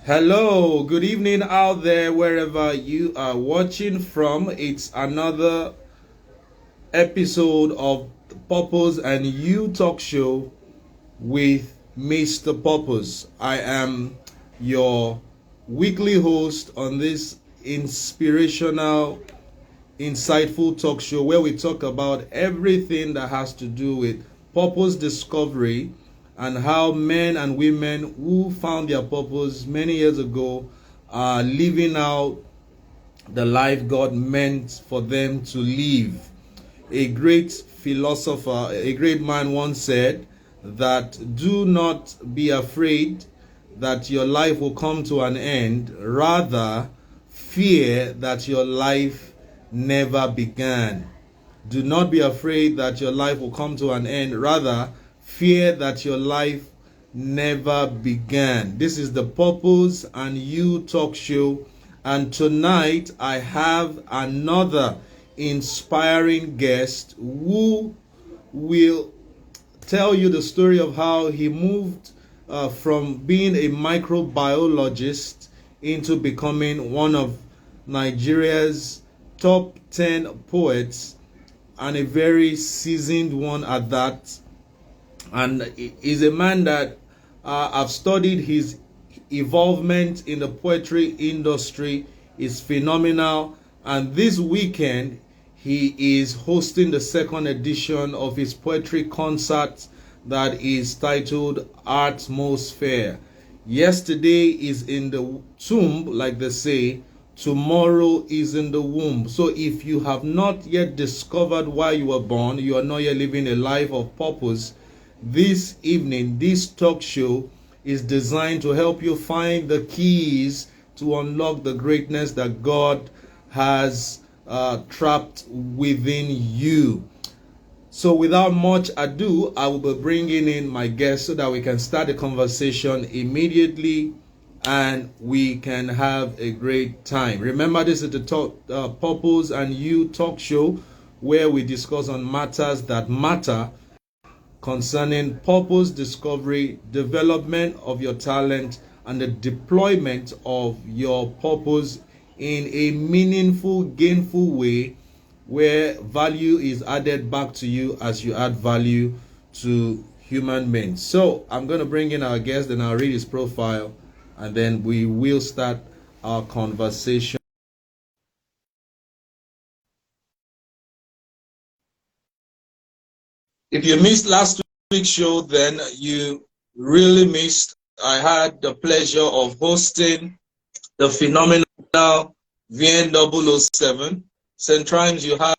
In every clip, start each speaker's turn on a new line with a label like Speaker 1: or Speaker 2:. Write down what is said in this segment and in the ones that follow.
Speaker 1: Hello, good evening out there, wherever you are watching from. It's another episode of the Purpose and You Talk Show with Mr. Purpose. I am your weekly host on this inspirational, insightful talk show where we talk about everything that has to do with purpose discovery and how men and women who found their purpose many years ago are living out the life God meant for them to live. A great philosopher, a great man once said that do not be afraid that your life will come to an end, rather fear that your life never began. Do not be afraid that your life will come to an end, rather fear that your life never began. This is the Purpose and You Talk Show, and tonight I have another inspiring guest who will tell you the story of how he moved from being a microbiologist into becoming one of Nigeria's top 10 poets, and a very seasoned one at that. And is a man that I've studied his involvement in the poetry industry is phenomenal. And this weekend, he is hosting the second edition of his poetry concert that is titled Atmosphere. Yesterday is in the tomb, like they say. Tomorrow is in the womb. So if you have not yet discovered why you were born, you are not yet living a life of purpose, this evening, this talk show is designed to help you find the keys to unlock the greatness that God has trapped within you. So without much ado, I will be bringing in my guest so that we can start the conversation immediately and we can have a great time. Remember, this is the Purpose and You Talk Show where we discuss on matters that matter concerning purpose discovery, development of your talent, and the deployment of your purpose in a meaningful, gainful way where value is added back to you as you add value to human beings. So I'm going to bring in our guest and I'll read his profile and then we will start our conversation. If you missed last week's show, then you really missed. I had the pleasure of hosting the phenomenal VN007. St. Trimes, you have,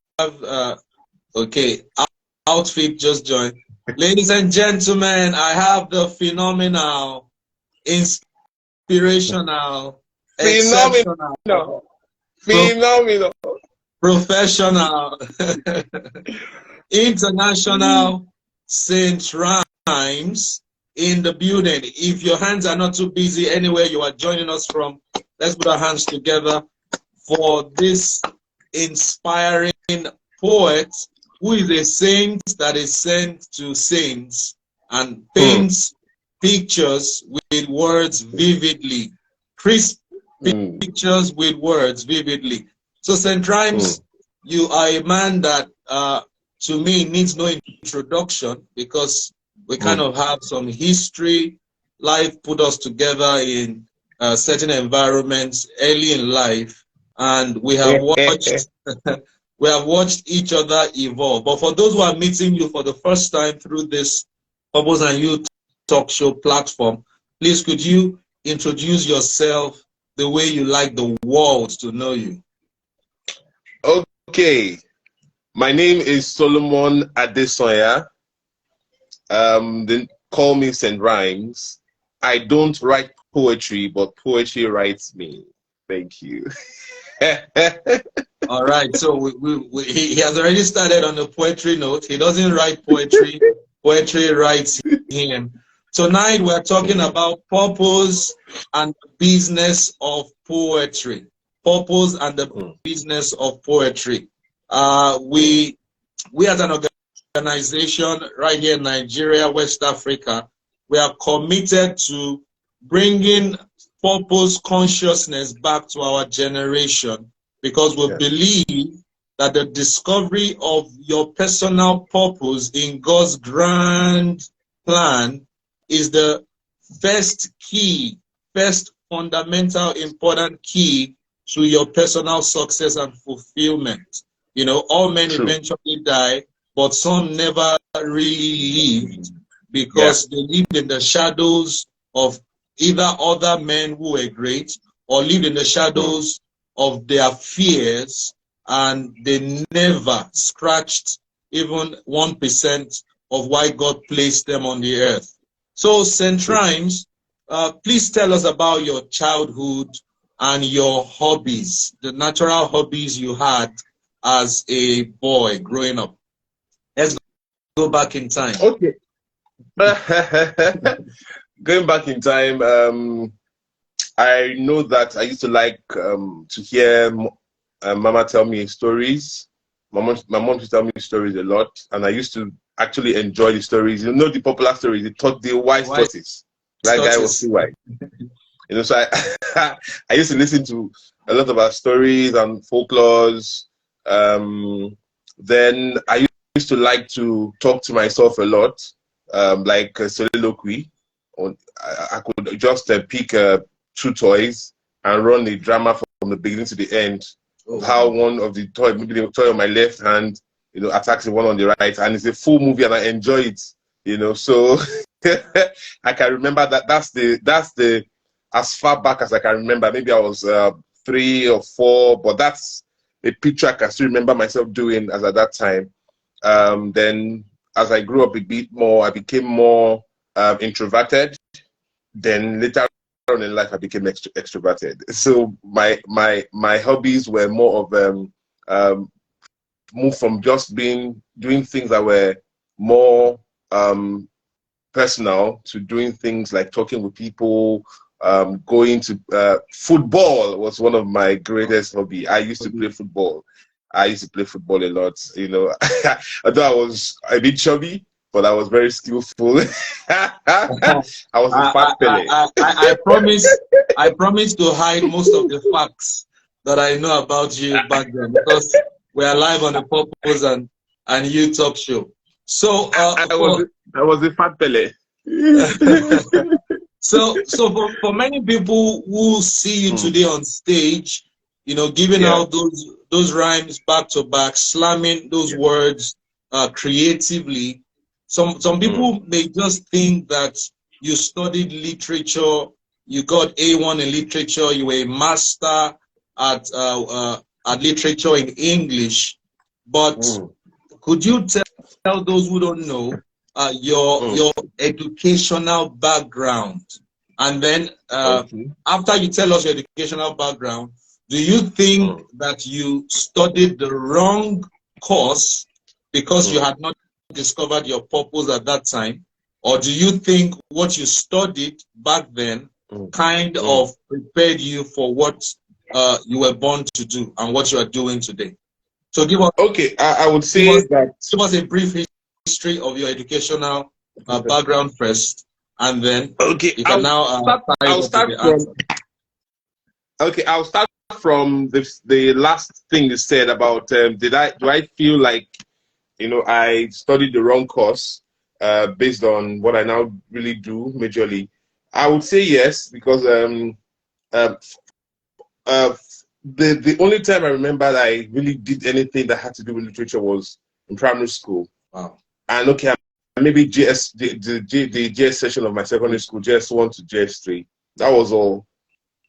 Speaker 1: okay, outfit just joined. Ladies and gentlemen, I have the phenomenal, inspirational, exceptional,
Speaker 2: Phenomenal.
Speaker 1: professional, international St. Rhymes in the building. If your hands are not too busy anywhere you are joining us from, let's put our hands together for this inspiring poet who is a saint that is sent to saints and paints pictures with words vividly. Crisp pictures with words vividly. So St. Rhymes, you are a man that to me needs no introduction because we kind of have some history. Life put us together in certain environments early in life, and we have watched we have watched each other evolve. But for those who are meeting you for the first time through this Purpose and You Talk Show platform, please could you introduce yourself the way you like the world to know you?
Speaker 2: Okay, my name is Solomon Adesoya. Then call me St. Rhymes. I don't write poetry, but poetry writes me. Thank you.
Speaker 1: All right, so he has already started on the poetry note. He doesn't write poetry, poetry writes him. Tonight we're talking about purpose and the business of poetry. Purpose and the business of poetry. We as an organization right here in Nigeria, West Africa, we are committed to bringing purpose consciousness back to our generation because we believe that the discovery of your personal purpose in God's grand plan is the first key, first fundamental important key to your personal success and fulfillment. You know, all men eventually die, but some never really lived because they lived in the shadows of either other men who were great or lived in the shadows of their fears, and they never scratched even 1% of why God placed them on the earth. So, St. Rhymes, please tell us about your childhood and your hobbies, the natural hobbies you had as a boy growing up. Let's go back in time.
Speaker 2: Okay. Going back in time, I know that I used to like to hear Mama tell me stories. My mom used to tell me stories a lot, and I used to actually enjoy the stories. You know, the popular stories, the wise tortoise. That guy was too wise. You know, so I used to listen to a lot of our stories and folklores. Then I used to like to talk to myself a lot, like soliloquy. I could just pick two toys and run the drama from the beginning to the end. How one of the toys, maybe the toy on my left hand, you know, attacks the one on the right, and it's a full movie, and I enjoy it. You know, so I can remember that. That's the as far back as I can remember. Maybe I was 3 or 4, but that's a picture I can still remember myself doing as at that time. Then as I grew up a bit more, I became more introverted. Then later on in life, I became extroverted. So my hobbies were more of move from just doing things that were more personal to doing things like talking with people. Going to football was one of my greatest hobby. I used to play football. I used to play football a lot. You know, although I was a bit chubby, but I was very skillful. I was a fat Pele.
Speaker 1: I promise to hide most of the facts that I know about you back then because we are live on the Purpose and You Talk Show. So
Speaker 2: I was a fat Pele.
Speaker 1: So for many people who see you today on stage, you know, giving out those rhymes back to back, slamming those words creatively, some people may just think that you studied literature, you got A1 in literature, you were a master at literature in English, but could you tell those who don't know your educational background, and then after you tell us your educational background, do you think that you studied the wrong course because you had not discovered your purpose at that time, or do you think what you studied back then kind of prepared you for what you were born to do and what you are doing today? So give us
Speaker 2: I would say
Speaker 1: give us a brief history of your educational background first, and then you can
Speaker 2: I'll start from the last thing you said about do I feel like, you know, I studied the wrong course based on what I now really do majorly? I would say yes, because the only time I remember that I really did anything that had to do with literature was in primary school.
Speaker 1: Wow.
Speaker 2: And maybe the GS session of my secondary school, GS1 to GS3. That was all.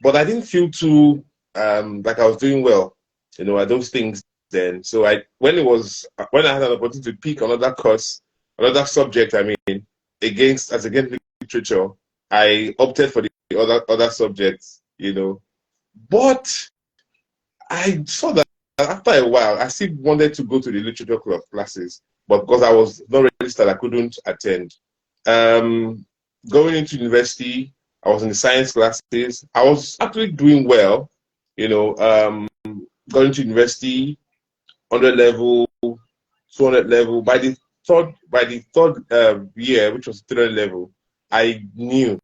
Speaker 2: But I didn't feel too like I was doing well, you know, at those things then. So when I had an opportunity to pick another course, another subject, I mean, against literature, I opted for the other subjects, you know. But I saw that after a while, I still wanted to go to the literature club classes, but because I was not registered, I couldn't attend. Going into university, I was in the science classes. I was actually doing well, you know, going to university, 100 level, 200 level. By the third year, which was 300 level, I knew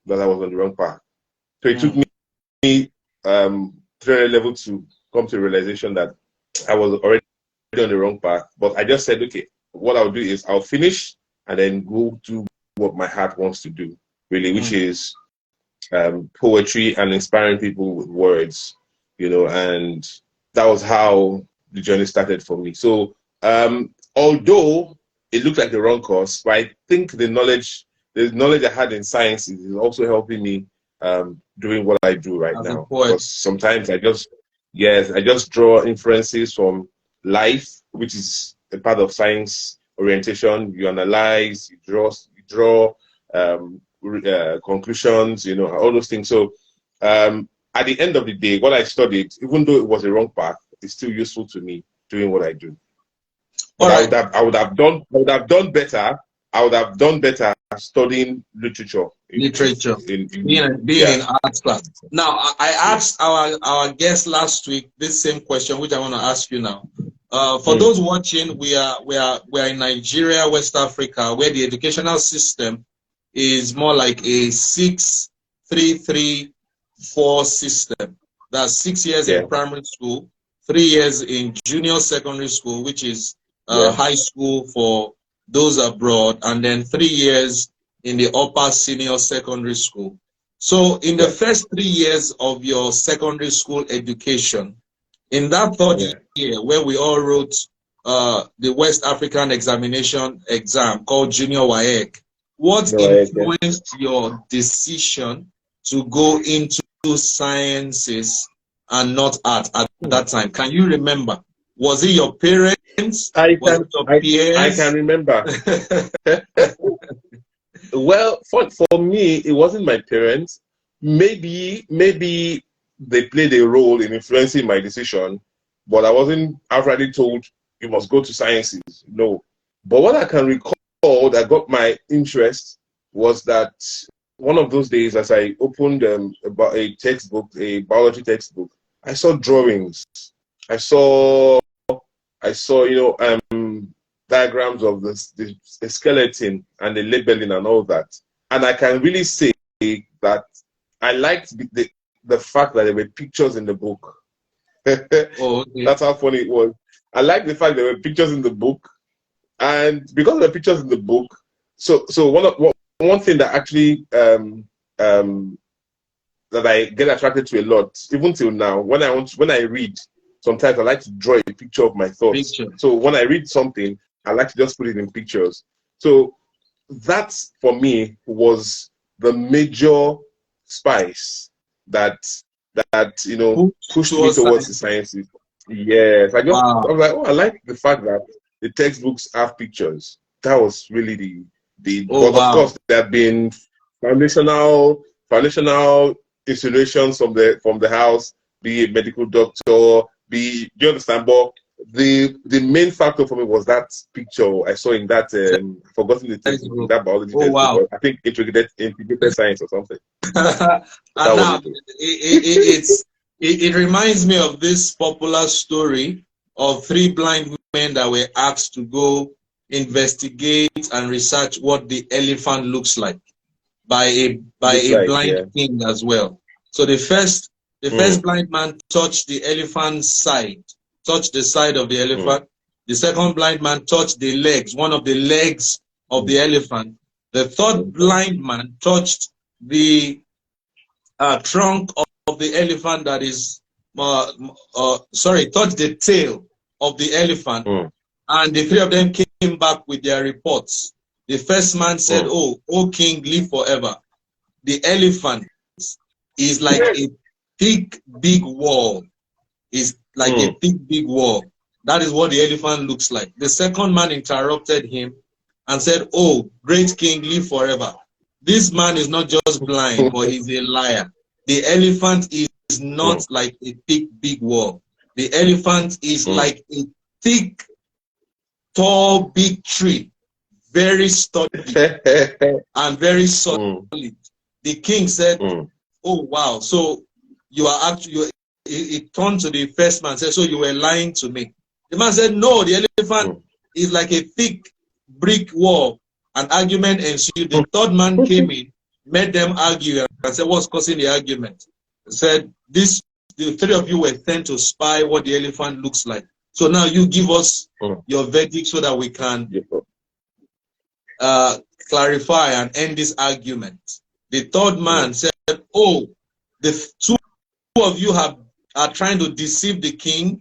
Speaker 2: that I was on the wrong path. So it took me 300 level to come to a realization that I was already on the wrong path. But I just said, okay, what I'll do is I'll finish and then go do what my heart wants to do, really, which is poetry and inspiring people with words, you know, and that was how the journey started for me. So although it looked like the wrong course, but I think the knowledge I had in science is also helping me doing what I do right now. Because sometimes I just draw inferences from life, which is a part of science orientation. You analyze, you draw conclusions, you know, all those things. So at the end of the day, what I studied, even though it was a wrong path, is still useful to me doing what I do. But I would have done better. I would have done better studying literature.
Speaker 1: Being in arts class. Now, I asked our guest last week this same question, which I want to ask you now. For those watching, we are in Nigeria, West Africa, where the educational system is more like a 6-3-3-4 system. That's 6 years in primary school, 3 years in junior secondary school, which is high school for those abroad, and then 3 years in the upper senior secondary school. So in the first 3 years of your secondary school education, in that third year where we all wrote the West African exam called Junior WAEC, what influenced your decision to go into sciences and not art at that time? Can you remember? Was it your parents?
Speaker 2: I can remember. Well, for me, it wasn't my parents. Maybe they played a role in influencing my decision, but I wasn't outrightly told you must go to sciences. No. But what I can recall that got my interest was that one of those days, as I opened about a textbook, a biology textbook, I saw drawings. I saw diagrams of the skeleton and the labeling and all that. And I can really say that I liked the fact that there were pictures in the book. That's how funny it was. I liked the fact there were pictures in the book. And because there were pictures in the book, so one thing that actually that I get attracted to a lot, even till now, when I read, sometimes I like to draw a picture of my thoughts. So when I read something, I like to just put it in pictures. So that, for me, was the major spice that you know pushed me towards the sciences. Yes, I was like, oh, I like the fact that the textbooks have pictures. That was really but of course there have been foundational insinuations from the house, be a medical doctor, do you understand? But the main factor for me was that picture I saw in that forgotten the textbook, that biology textbook. I think integrated science or something.
Speaker 1: And now it reminds me of this popular story of 3 blind men that were asked to go investigate and research what the elephant looks like by a blind king as well. So the first blind man touched the elephant's side, touched the side of the elephant. The second blind man touched the legs, one of the legs of the elephant. The third blind man touched the trunk of the elephant, that is, touched the tail of the elephant. And the 3 of them came back with their reports. The first man said, "Oh, king, live forever. The elephant is like a thick, big wall. Is like a thick, big wall. That is what the elephant looks like." The second man interrupted him and said, "Oh, great king, live forever. This man is not just blind, but he's a liar. The elephant is not like a thick, big wall. The elephant is like a thick, tall, big tree, very sturdy and very solid." The king said, "Oh, wow. So you are actually," he turned to the first man and said, "So you were lying to me." The man said, "No, the elephant is like a thick brick wall." An argument ensued. The third man came in
Speaker 3: made them argue and said, what's causing the argument? Said, the three of you were sent to spy what the elephant looks like. So now you give us your verdict so that we can clarify and end this argument. The third man said, oh, the two of you are trying to deceive the king.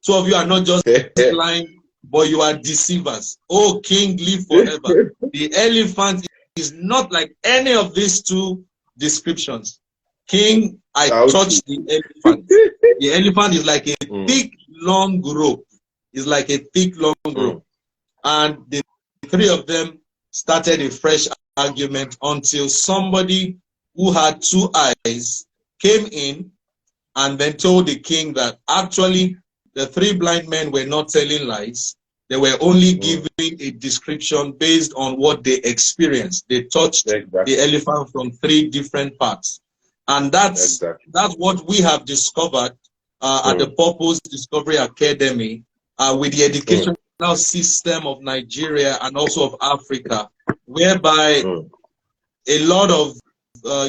Speaker 3: Two of you are not just lying, but you are deceivers. Oh, king, live forever. The elephant is not like any of these two descriptions. King, I touched the elephant. The elephant is like a thick, long rope. It's like a thick, long rope. And the three of them started a fresh argument until somebody who had two eyes came in and then told the king that actually the three blind men were not telling lies. They were only giving a description based on what they experienced. They touched the elephant from three different parts. And that's what we have discovered at the Purpose Discovery Academy with the educational system of Nigeria and also of Africa, whereby a lot of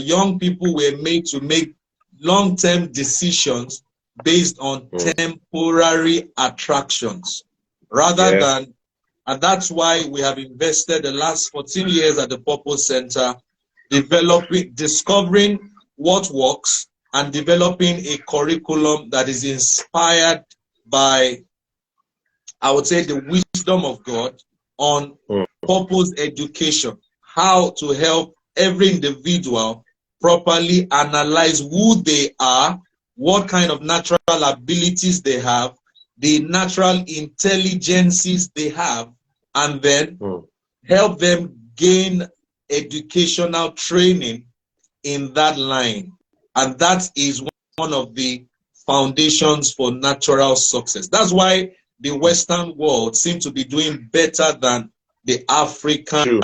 Speaker 3: young people were made to make long-term decisions based on temporary attractions rather than, and that's why we have invested the last 14 years at the Purpose Center discovering what works and developing a curriculum that is inspired by, I would say, the wisdom of God on purpose education, how to help every individual properly analyze who they are, what kind of natural abilities they have, the natural intelligences they have, and then help them gain educational training in that line. And that is one of the foundations for natural success. That's why the Western world seems to be doing better than the African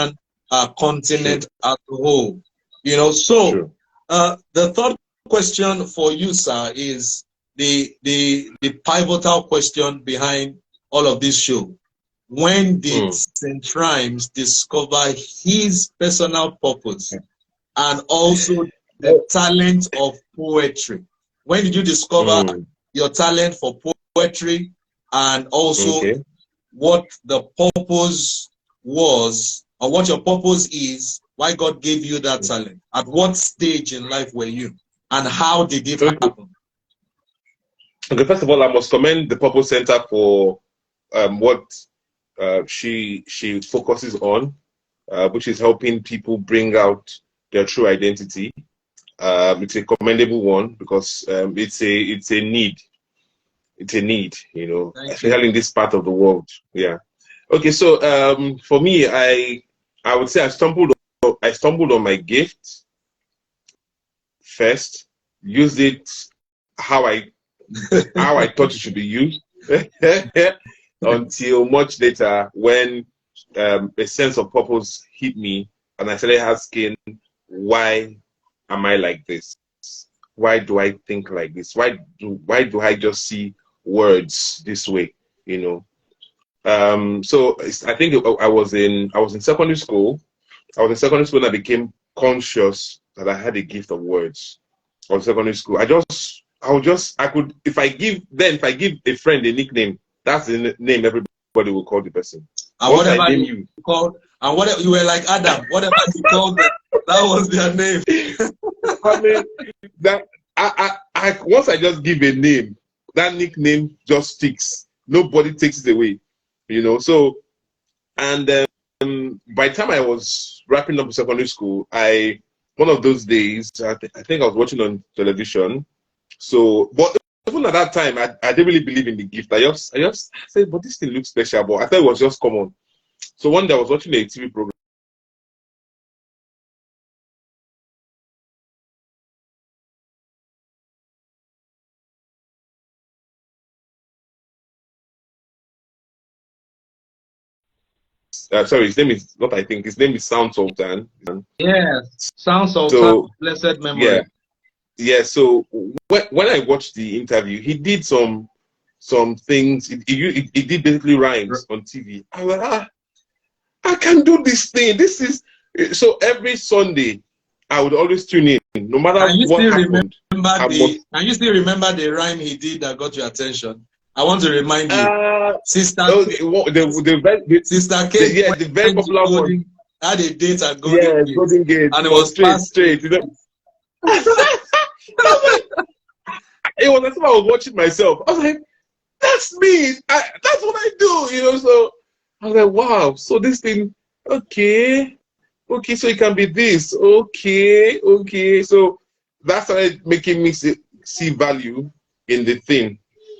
Speaker 3: continent as a whole. You know, so the third question for you, sir, is the pivotal question behind all of this show. When did St. Rhymes discover his personal purpose and also the talent of poetry? When did you discover your talent for poetry and also what the purpose was, or what your purpose is, why God gave you that talent? At what stage in life were you? And how did it happen?
Speaker 2: Okay, first of all, I must commend the Purpose Center for what she focuses on, which is helping people bring out their true identity. It's a commendable one because it's a need. It's a need, you know, especially in this part of the world. Yeah. Okay, so for me, I would say I stumbled on my gift first, used it how I thought it should be used until much later when a sense of purpose hit me and I started asking, why am I like this? Why do I think like this? Why do I just see words this way? You know. So I think I was in secondary school. I was in secondary school and I became conscious that I had a gift of words. I was in secondary school. I could if I give a friend a nickname, that's the name everybody will call the person.
Speaker 3: And whatever you called, and whatever you were like Adam, whatever you called them, that was their name.
Speaker 2: I mean, that I once I just give a name, that nickname just sticks. Nobody takes it away, you know. So, and by the time I was wrapping up secondary school, one of those days, I think I was watching on television. So, but even at that time, I didn't really believe in the gift. I just said, but this thing looks special. But I thought it was just common. So one day I was watching a TV program. Sorry, his name is not. I think his name is Sound Sultan.
Speaker 3: Yes, Sound Sultan. So, blessed memory.
Speaker 2: Yeah. So when I watched the interview, he did some things. He did basically rhymes on TV. I was like, I can do this thing. This is so every Sunday I would always tune in, no matter
Speaker 3: Can you
Speaker 2: what
Speaker 3: still
Speaker 2: happened.
Speaker 3: Can you still remember the rhyme he did that got your attention? I want to remind you. Sister
Speaker 2: Oh,
Speaker 3: K, Sister K
Speaker 2: yeah, the very
Speaker 3: went to
Speaker 2: popular one.
Speaker 3: Golden, had a date at Golden
Speaker 2: Yeah,
Speaker 3: Gate,
Speaker 2: Golden Gate.
Speaker 3: and
Speaker 2: It
Speaker 3: it
Speaker 2: was
Speaker 3: was past.
Speaker 2: straight. You know? It was as if I was watching myself. I was like, that's me. That's what I do, you know. So I was like, wow. So this thing, okay. So it can be this. Okay. So that started making me see value in the thing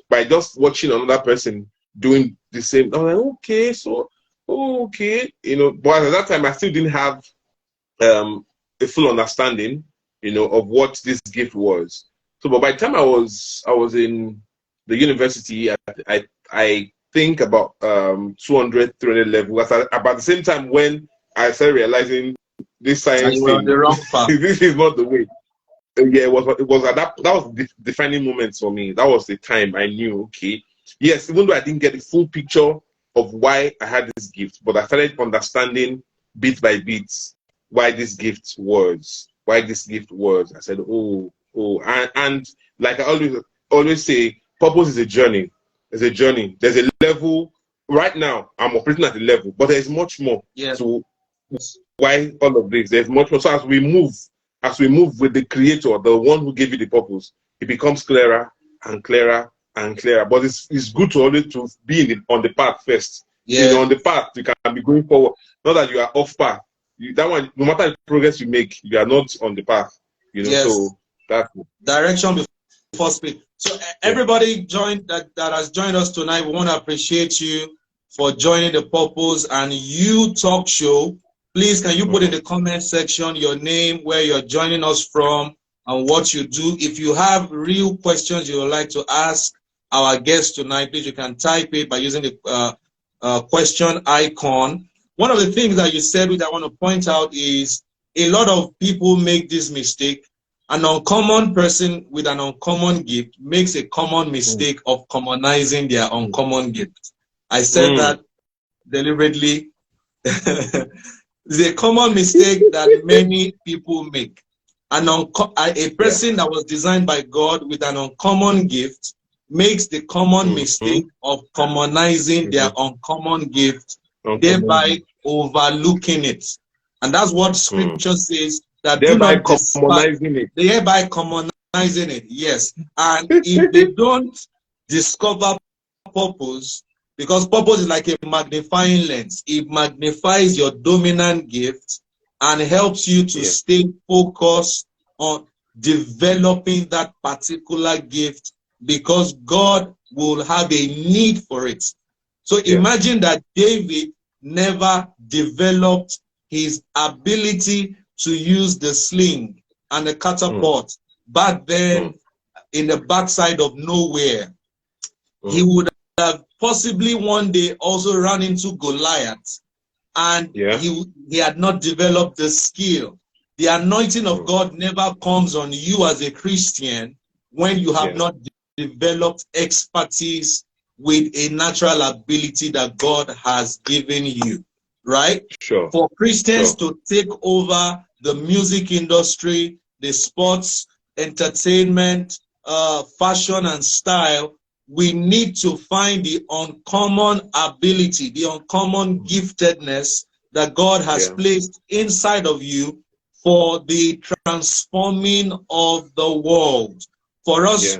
Speaker 2: by just watching another person doing the same. I was like, okay. You know, but at that time I still didn't have a full understanding, you know, of what this gift was. So, but by the time I was in the university, I think about 200, 300 level. About the same time when I started realizing this
Speaker 3: And
Speaker 2: science
Speaker 3: you were on
Speaker 2: thing,
Speaker 3: the wrong path.
Speaker 2: this is not the way. Yeah, it was at that was the defining moment for me. That was the time I knew, okay, yes, even though I didn't get the full picture of why I had this gift, but I started understanding bit by bit why this gift was. I said, and like I always say, purpose is a journey. It's a journey. There's a level. Right now, I'm operating at a level, but there's much more to why all of this. There's much more. So as we move with the creator, the one who gave you the purpose, it becomes clearer and clearer and clearer. But it's good to always to be on the path first.
Speaker 3: Yeah.
Speaker 2: You know, on the path, you can be going forward. Not that you are off path. That one, no matter the progress you make, you are not on the path. You know, so that's
Speaker 3: direction before speed. So everybody that has joined us tonight, we want to appreciate you for joining the Purpose and You Talk Show. Please, can you put in the comment section your name, where you're joining us from, and what you do? If you have real questions you would like to ask our guest tonight, please, you can type it by using the question icon. One of the things that you said, which I want to point out, is a lot of people make this mistake. An uncommon person with an uncommon gift makes a common mistake of commonizing their uncommon gift. I said that deliberately. It's a common mistake that many people make. A person that was designed by God with an uncommon gift makes the common mistake of commonizing their uncommon gift, thereby overlooking it. And that's what Scripture says, that do not despise it. Thereby commonizing it, yes. And if they don't discover purpose, because purpose is like a magnifying lens. It magnifies your dominant gift and helps you to stay focused on developing that particular gift, because God will have a need for it. So imagine that David never developed his ability to use the sling and the catapult back then in the backside of nowhere. He would have possibly one day also run into Goliath, and he had not developed the skill. The anointing of God never comes on you as a Christian when you have not developed expertise with a natural ability that God has given you, right? For Christians to take over the music industry, the sports, entertainment, fashion and style, we need to find the uncommon ability, the uncommon giftedness that God has placed inside of you for the transforming of the world. For us,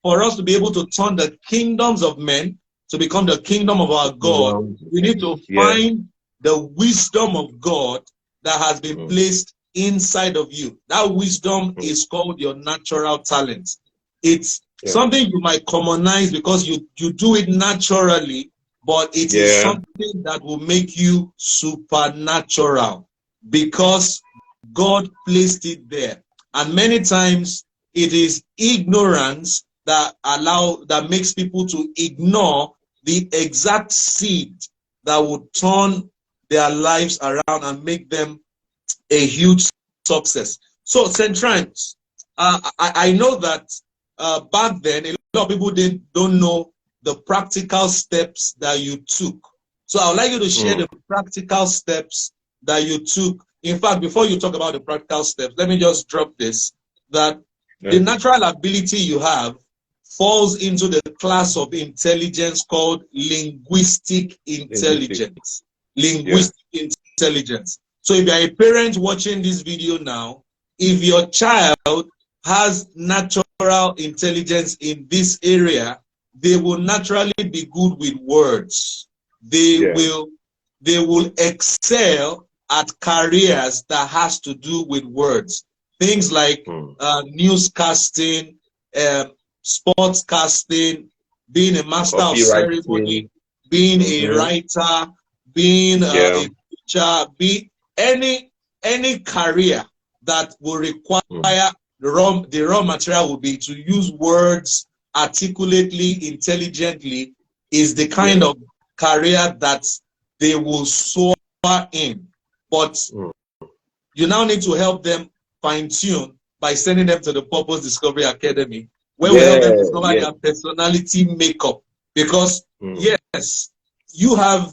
Speaker 3: for us to be able to turn the kingdoms of men to become the kingdom of our God, we need to find the wisdom of God that has been placed inside of you. That wisdom is called your natural talent. It's something you might commonize because you do it naturally, but it is something that will make you supernatural because God placed it there. And many times it is ignorance that makes people to ignore the exact seed that would turn their lives around and make them a huge success. So, St. Trans, I know that back then, a lot of people don't know the practical steps that you took. So I would like you to share the practical steps that you took in fact, before you talk about the practical steps, let me just drop this, that the natural ability you have falls into the class of intelligence called linguistic intelligence. Linguistic intelligence. So if you're a parent watching this video now, if your child has natural intelligence in this area, they will naturally be good with words. They will excel at careers that has to do with words. Things like newscasting, sports casting, being a master of ceremony, being a writer, being a teacher, be any career that will require the raw material will be to use words articulately, intelligently, is the kind of career that they will soar in. But you now need to help them fine-tune by sending them to the Purpose Discovery Academy, where we help them discover their personality makeup. Because, yes, you have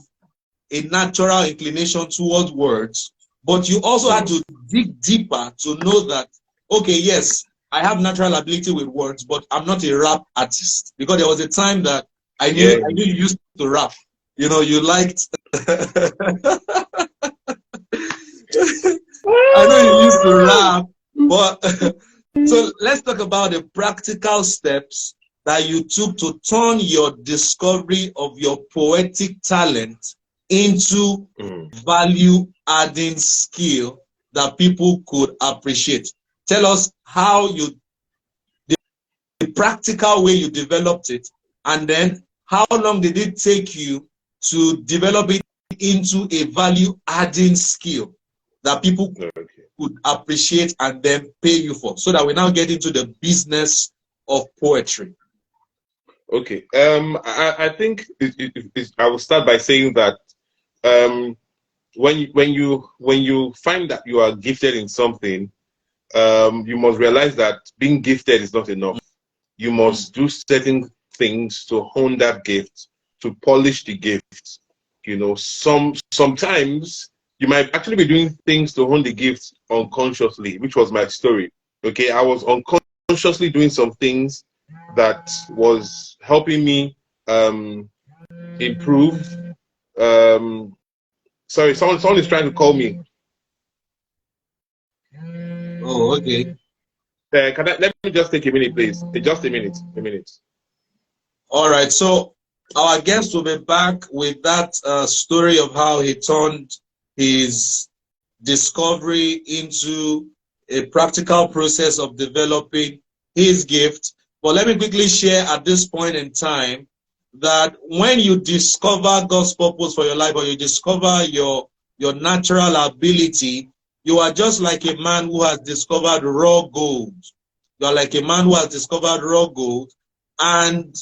Speaker 3: a natural inclination towards words, but you also have to dig deeper to know that, okay, yes, I have natural ability with words, but I'm not a rap artist. Because there was a time that I knew you used to rap. You know, you liked... I know you used to rap, but so let's talk about the practical steps that you took to turn your discovery of your poetic talent into value-adding skill that people could appreciate. Tell us how the practical way you developed it, and then how long did it take you to develop it into a value-adding skill that people could appreciate and then pay you for, so that we now get into the business of poetry.
Speaker 2: Okay. I think I will start by saying that when you find that you are gifted in something, you must realize that being gifted is not enough. You must do certain things to hone that gift, to polish the gift. You know, sometimes you might actually be doing things to hone the gift unconsciously, which was my story. Okay, I was unconsciously doing some things that was helping me improve. Sorry, someone is trying to call me.
Speaker 3: Oh, okay.
Speaker 2: Let me just take a minute, please. Just a minute. A minute.
Speaker 3: All right. So our guest will be back with that story of how he turned his discovery into a practical process of developing his gift. But let me quickly share at this point in time that when you discover God's purpose for your life, or you discover your natural ability, you are just like a man who has discovered raw gold. You are like a man who has discovered raw gold, and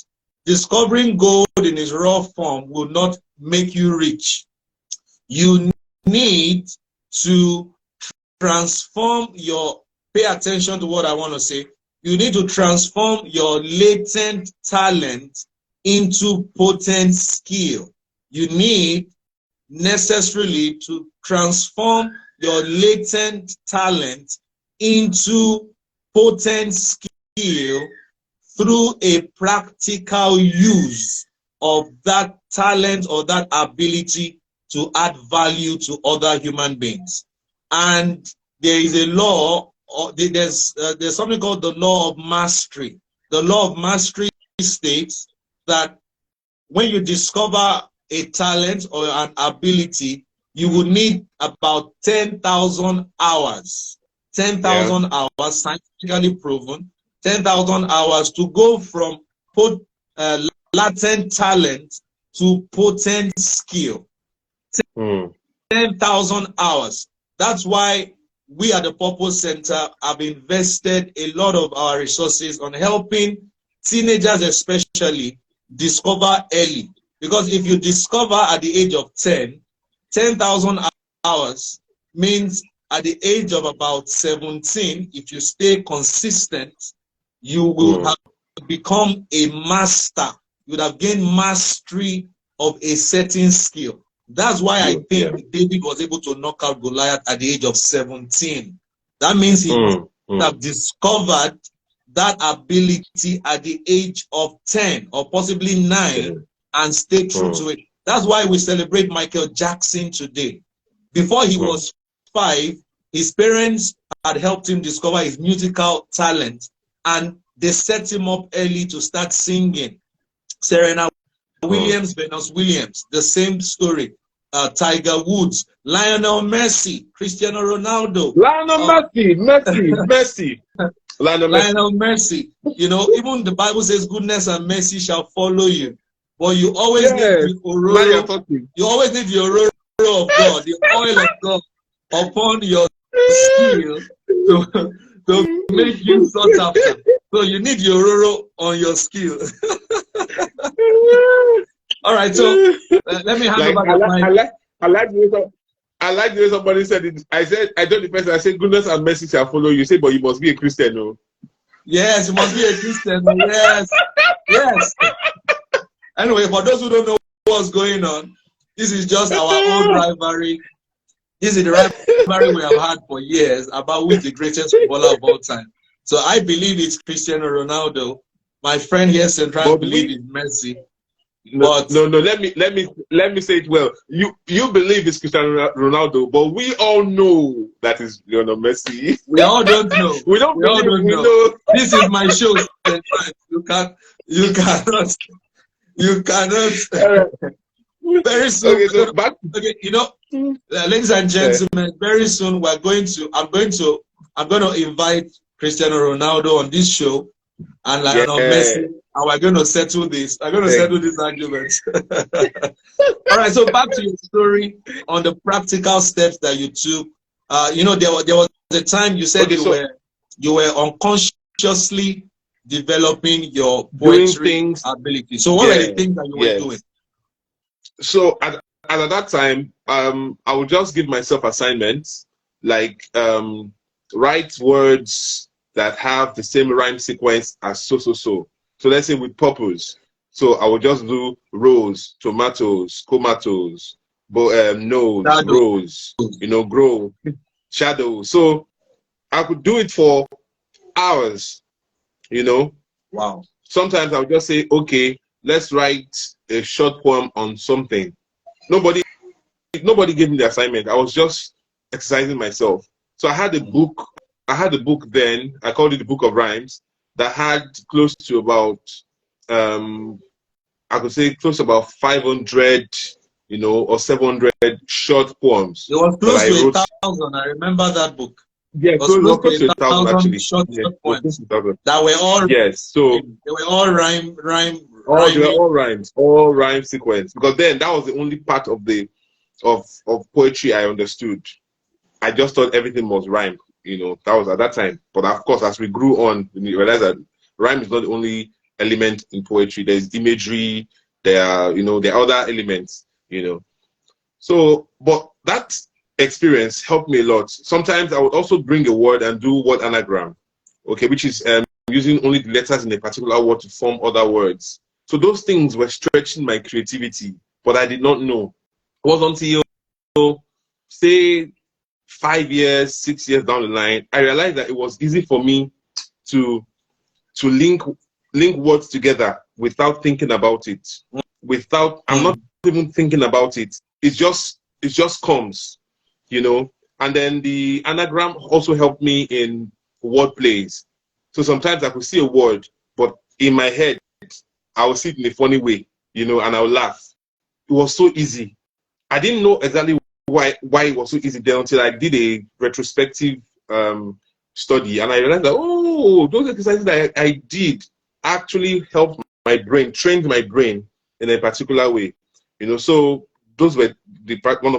Speaker 3: discovering gold in its raw form will not make you rich. You need to transform pay attention to what I want to say. You need to transform your latent talent into potent skill. You need necessarily to transform your latent talent into potent skill through a practical use of that talent or that ability to add value to other human beings. And there is a law, or there's something called the law of mastery. The law of mastery states that when you discover a talent or an ability, you will need about 10,000 hours. 10,000 hours, scientifically proven, 10,000 hours to go from latent talent to potent skill. 10,000 hours. That's why we at the Purpose Center have invested a lot of our resources on helping teenagers especially discover early. Because if you discover at the age of 10,000 hours means at the age of about 17, if you stay consistent, you will have become a master. You would have gained mastery of a certain skill. That's why I think David was able to knock out Goliath at the age of 17. That means he must have discovered that ability at the age of 10 or possibly 9 and stayed true to it. That's why we celebrate Michael Jackson today. Before he was 5, his parents had helped him discover his musical talent, and they set him up early to start singing. Serena Williams, Venus Williams, the same story. Tiger Woods, Lionel Messi, Cristiano Ronaldo.
Speaker 2: Lionel Messi.
Speaker 3: Lionel Messi. You know, even the Bible says goodness and mercy shall follow you. But you always need the aurora. You always need the aurora of God, the oil of God upon your skill to make you sought after. So you need the aurora on your skill. All right, so let me hand over the mic.
Speaker 2: I like the way somebody said it. I told the person, I said, goodness and mercy shall follow you. Say, but you must be a Christian, no?
Speaker 3: Yes, you must be a Christian. Yes, yes. Anyway, for those who don't know what's going on, this is just our own rivalry. This is the rivalry we have had for years about who is the greatest footballer of all time. So I believe it's Cristiano Ronaldo. My friend here, Central, believes it's Messi.
Speaker 2: No, let me say it well. You believe it's Cristiano Ronaldo, but we all know that is Lionel Messi.
Speaker 3: We all don't know.
Speaker 2: We all don't know.
Speaker 3: This is my show. You cannot. Very soon.
Speaker 2: Okay, so back.
Speaker 3: Okay, you know, ladies and gentlemen, very soon I'm going to invite Cristiano Ronaldo on this show and Lionel Messi, and we're going to settle this. We're going to settle this argument. All right, so back to your story on the practical steps that you took. You know, there was a time you said you were unconsciously developing your poetry ability. So what are the things that you were doing?
Speaker 2: So at that time, I would just give myself assignments like write words that have the same rhyme sequence as so. So let's say with purpose. So I would just do rose, tomatoes, comatose, nose, rose, you know, grow, shadow. So I could do it for hours, you know.
Speaker 3: Wow.
Speaker 2: Sometimes I would just say, okay, let's write a short poem on something. Nobody gave me the assignment. I was just exercising myself. So I had a book. I had a book then. I called it the Book of Rhymes that had close to about, I could say close to about 500, you know, or 700 short poems.
Speaker 3: It was close to 1,000. I remember that book.
Speaker 2: Yeah, close to 1,000 actually.
Speaker 3: Short poems that were all
Speaker 2: so
Speaker 3: they were all rhyme.
Speaker 2: They were all rhyme sequence. Because then that was the only part of the of poetry I understood. I just thought everything was rhyme. You know, that was at that time. But of course, as we grew on, we realized that rhyme is not the only element in poetry. There's imagery. There are other elements. You know, so but that experience helped me a lot. Sometimes I would also bring a word and do word anagram, okay, which is using only the letters in a particular word to form other words. So those things were stretching my creativity, but I did not know. It was until, say, 5 years, 6 years down the line, I realized that it was easy for me to link words together without thinking about it. I'm not even thinking about it. It just comes, you know. And then the anagram also helped me in word plays. So sometimes I could see a word, but in my head, I would see it in a funny way, you know, and I would laugh. It was so easy. I didn't know exactly why it was so easy there until I did a retrospective study, and I realized that, oh, those exercises that I did actually helped my brain, trained my brain in a particular way, you know. So those were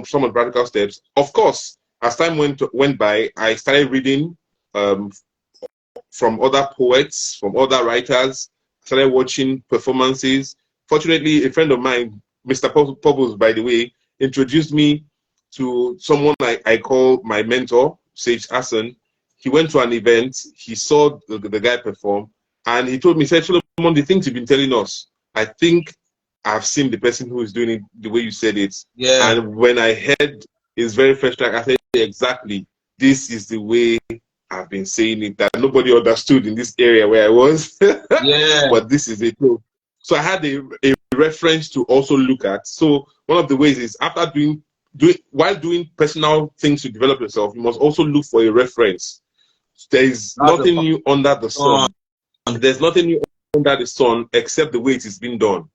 Speaker 2: some of the practical steps. Of course, as time went by, I started reading from other poets, from other writers, started watching performances. Fortunately, a friend of mine, Mr. Purpose, by the way, introduced me to someone I call my mentor, Sage Hassan. He went to an event, he saw the guy perform, and he told me, he said, Solomon, the things you've been telling us, I think I've seen the person who is doing it the way you said it.
Speaker 3: Yeah.
Speaker 2: And when I heard his very first track, I said, exactly, this is the way I've been saying it, that nobody understood in this area where I was.
Speaker 3: Yeah.
Speaker 2: But this is it. So I had a reference to also look at. So one of the ways is after while doing personal things to develop yourself, you must also look for a reference. There is nothing new under the sun. There's nothing new under the sun except the way it is being done.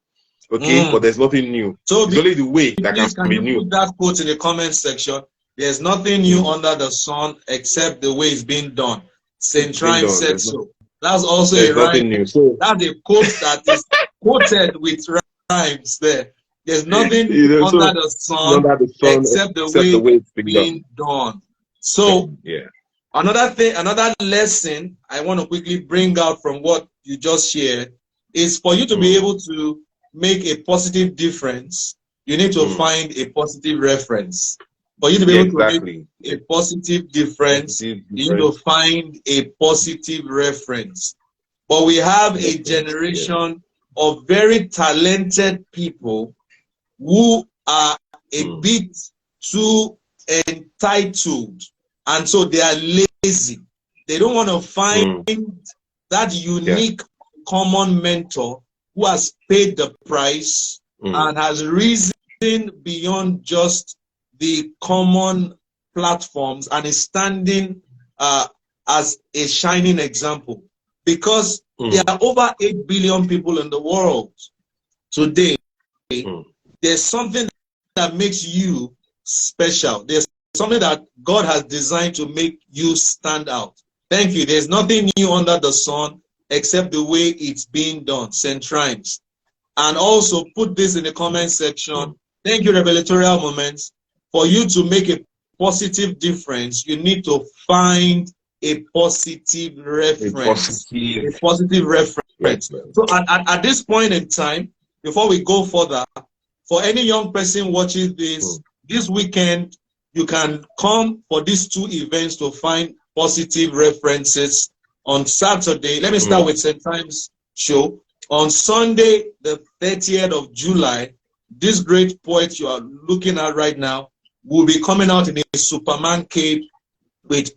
Speaker 2: Okay, but there's nothing new.
Speaker 3: So
Speaker 2: it's only the way that
Speaker 3: can
Speaker 2: be
Speaker 3: you
Speaker 2: new.
Speaker 3: put that quote in the comment section? There's nothing new under the sun except the way it's being done. St. Rhymes said so. That's also a rhyme. New. So that's a quote that is quoted with rhymes there. There's nothing under the sun except the way it's being done. So
Speaker 2: yeah.
Speaker 3: Another lesson I want to quickly bring out from what you just shared is for you to be able to make a positive difference, you need to find a positive reference. For you to be able to make a positive difference, you need to find a positive reference. But we have a generation of very talented people who are a bit too entitled, and so they are lazy. They don't want to find that unique common mentor who has paid the price and has risen beyond just the common platforms and is standing as a shining example. Because there are over 8 billion people in the world today. There's something that makes you special. There's something that God has designed to make you stand out. Thank you. There's nothing new under the sun except the way it's being done. St. Rhymes. And also put this in the comment section. Thank you, Revelatorial Moments. For you to make a positive difference, you need to find a positive reference. A positive reference. So at this point in time, before we go further, for any young person watching this, this weekend, you can come for these two events to find positive references. On Saturday, let me start with St. Times show. On Sunday, the 30th of July, this great poet you are looking at right now will be coming out in a Superman cape with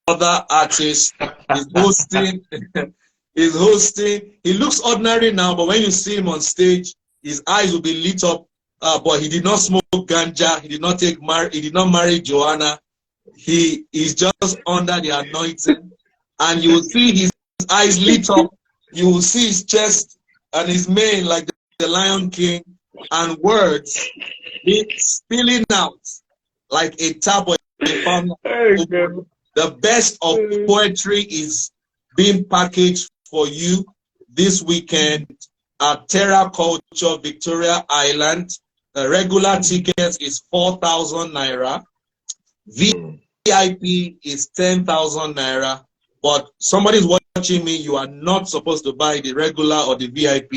Speaker 3: other artists. He's hosting. He's hosting. He looks ordinary now, but when you see him on stage, his eyes will be lit up. But he did not smoke ganja. He did not He did not marry Joanna. He is just under the anointing, and you will see his eyes lit up. You will see his chest and his mane like the Lion King, and words spilling out like a tap or a fountain. The best of poetry is being packaged for you this weekend at Terra Culture, Victoria Island. The regular tickets is 4,000 naira. VIP is 10,000 naira. But somebody's watching me, you are not supposed to buy the regular or the VIP.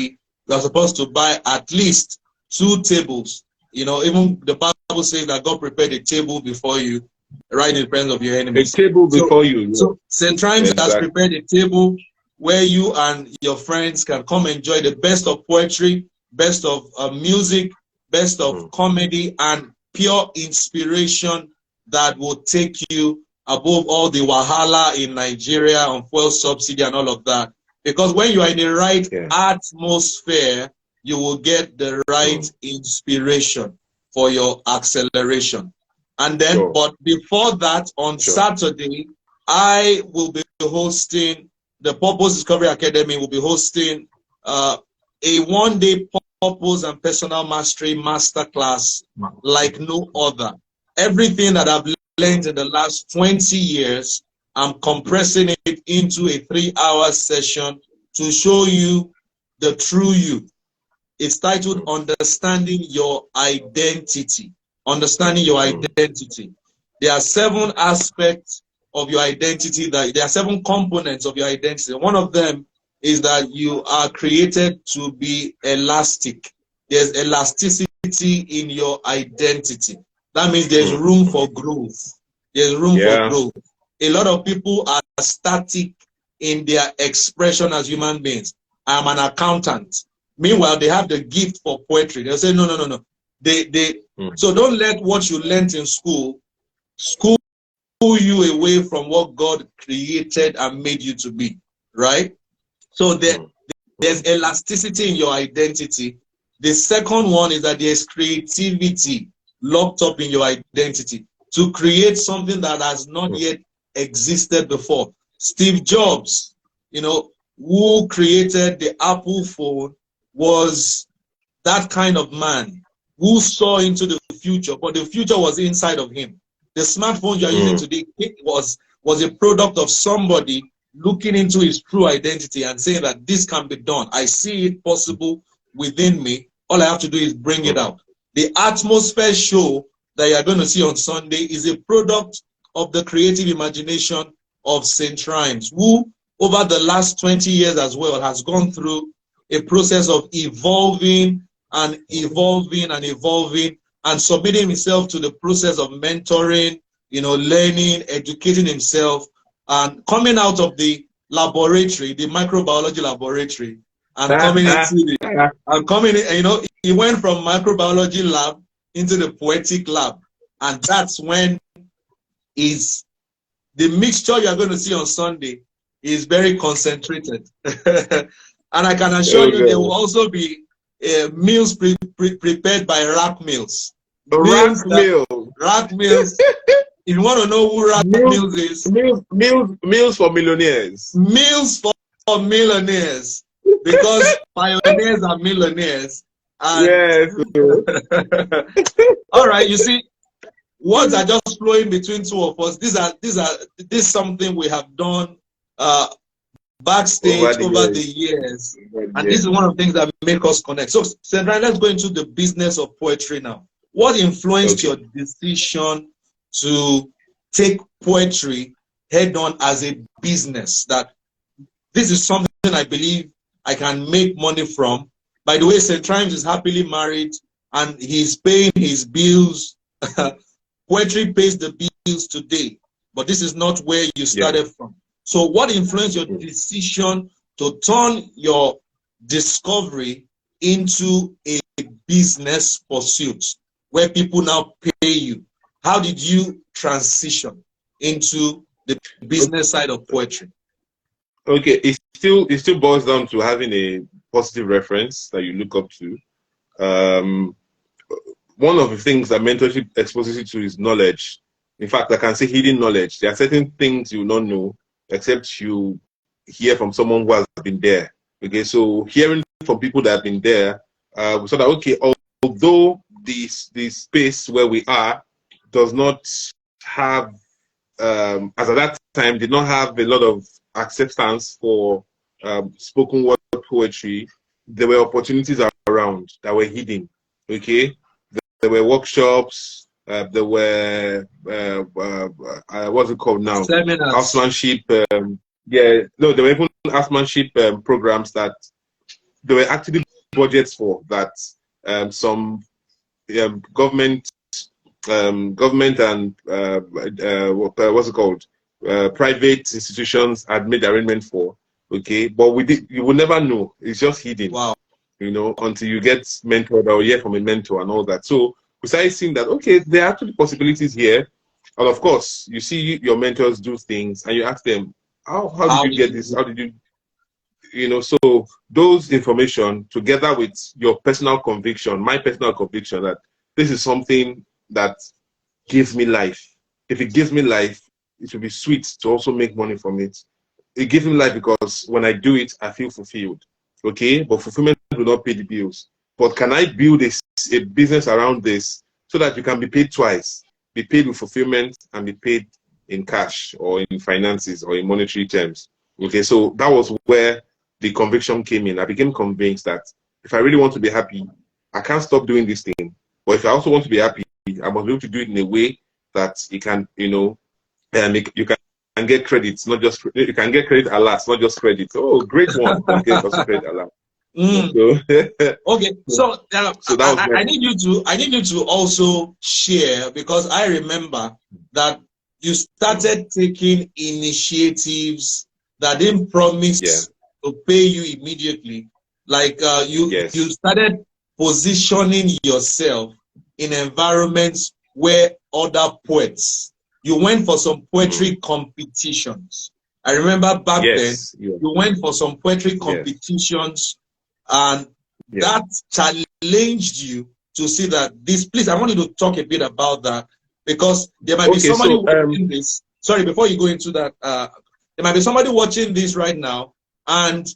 Speaker 3: You are supposed to buy at least 2 tables. You know, even the Bible says that God prepared a table before you, right in the presence of your enemies.
Speaker 2: A table before you.
Speaker 3: So St. Rhymes has prepared a table where you and your friends can come enjoy the best of poetry, best of music, best of comedy, and pure inspiration that will take you above all the wahala in Nigeria on fuel subsidy and all of that. Because when you are in the right atmosphere, you will get the right inspiration for your acceleration. And then, but before that, on Saturday, I will be hosting, the Purpose Discovery Academy will be hosting a one-day purpose and personal mastery masterclass like no other. Everything that I've learned in the last 20 years, I'm compressing it into a 3-hour session to show you the true you. It's titled Understanding Your Identity. Understanding your identity. There are 7 aspects of your identity, there are 7 components of your identity. One of them is that you are created to be elastic. There's elasticity in your identity. That means there's room for growth. There's room for growth. A lot of people are static in their expression as human beings. I'm an accountant. Meanwhile, they have the gift for poetry. They'll say, no, no, no, no. So don't let what you learned in school pull you away from what God created and made you to be, right? So there's elasticity in your identity. The second one is that there's creativity locked up in your identity to create something that has not yet existed before. Steve Jobs, you know, who created the Apple phone, was that kind of man who saw into the future, but the future was inside of him. The smartphone you are using today was a product of somebody looking into his true identity and saying that this can be done. I see it possible within me. All I have to do is bring it out. The Atmosphere show that you are going to see on Sunday is a product of the creative imagination of St. Rhymes, who over the last 20 years as well has gone through a process of evolving and evolving and evolving and submitting himself to the process of mentoring, you know, learning, educating himself, and coming out of the laboratory, the microbiology laboratory, and coming into you know, he went from microbiology lab into the poetic lab. And that's when the mixture you are going to see on Sunday is very concentrated. And I can assure you there will also be meals prepared by Rack Mills. Rack Mills. If you want to know who Rack Mills is,
Speaker 2: meals for millionaires.
Speaker 3: Meals for millionaires, because pioneers are millionaires. And
Speaker 2: yes.
Speaker 3: All right, you see, words are just flowing between two of us. This is something we have done backstage over the years. And this is one of the things that make us connect. So, Sandra, let's go into the business of poetry now. What influenced your decision to take poetry head on as a business? That this is something I believe I can make money from. By the way, St. Rhymes is happily married and he's paying his bills. Poetry pays the bills today, but this is not where you started from. So what influenced your decision to turn your discovery into a business pursuit where people now pay you? How did you transition into the business side of poetry?
Speaker 2: Okay, it still boils down to having a positive reference that you look up to. One of the things that mentorship exposes you to is knowledge. In fact, I can say hidden knowledge. There are certain things you will not know except you hear from someone who has been there. Okay, so hearing from people that have been there, we saw that, okay, although the space where we are does not have, as at that time, did not have a lot of acceptance for spoken word poetry, there were opportunities around that were hidden. Okay, there were workshops, there were what's it called now?
Speaker 3: Seminars.
Speaker 2: Housemanship. There were even housemanship programs that there were actually budgets for that. Some government and what's it called? Private institutions had made arrangement for. Okay, but you will never know. It's just hidden.
Speaker 3: Wow.
Speaker 2: You know, until you get mentored or hear from a mentor and all that. So we started seeing that, okay, there are actually possibilities here. And of course, you see your mentors do things and you ask them, how did you get this? How did you know, so those information together with your personal conviction, my personal conviction that this is something that gives me life. If it gives me life, it will be sweet to also make money from it. It gives me life because when I do it, I feel fulfilled. Okay, but fulfillment will not pay the bills. But can I build a business around this so that you can be paid twice? Be paid with fulfillment and be paid in cash or in finances or in monetary terms. Okay, so that was where the conviction came in. I became convinced that if I really want to be happy, I can't stop doing this thing. But if I also want to be happy, I must be able to do it in a way that you can, you know, you can get credits, not just you can get credit a lot, not just credit. Oh, great one! Okay, also credit a lot.
Speaker 3: Okay, so I need you to also share, because I remember that you started taking initiatives that didn't promise to pay you immediately, Like you
Speaker 2: Yes.
Speaker 3: started positioning yourself in environments where other poets. You went for some poetry competitions. I remember back then
Speaker 2: Yes. Yes.
Speaker 3: you went for some poetry
Speaker 2: Yes.
Speaker 3: competitions, and
Speaker 2: Yes.
Speaker 3: that challenged you to see that this. Please, I want you to talk a bit about that, because there might be
Speaker 2: Okay.
Speaker 3: somebody
Speaker 2: So
Speaker 3: watching this. Sorry, before you go into that, there might be somebody watching this right now, and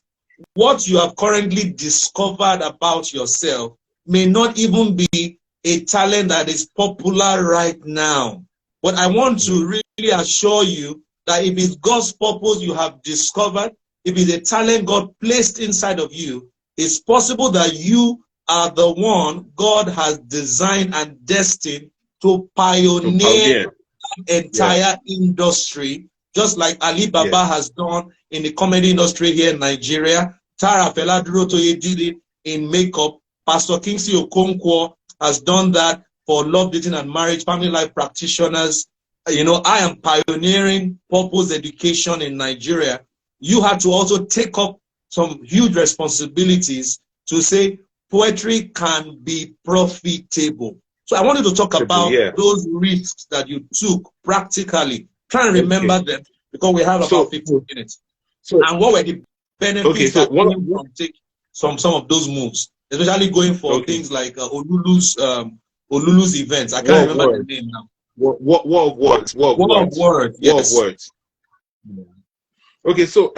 Speaker 3: what you have currently discovered about yourself may not even be a talent that is popular right now. But I want to really assure you that if it's God's purpose you have discovered, if it's a talent God placed inside of you, it's possible that you are the one God has designed and destined to pioneer entire industry, just like Ali Baba has done in the comedy industry here in Nigeria. Tara Fela-Durotoye did it in makeup. Pastor Kingsley Okonkwo has done that for love, dating, and marriage, family life practitioners. You know, I am pioneering purpose education in Nigeria. You have to also take up some huge responsibilities to say poetry can be profitable. So I wanted to talk about those risks that you took practically. Try and remember them, because we have about 15 minutes. And what were the benefits that came from taking some of those moves, especially going for things like Olulu's events. I can't remember the name now.
Speaker 2: War of words.
Speaker 3: Yes.
Speaker 2: Okay, so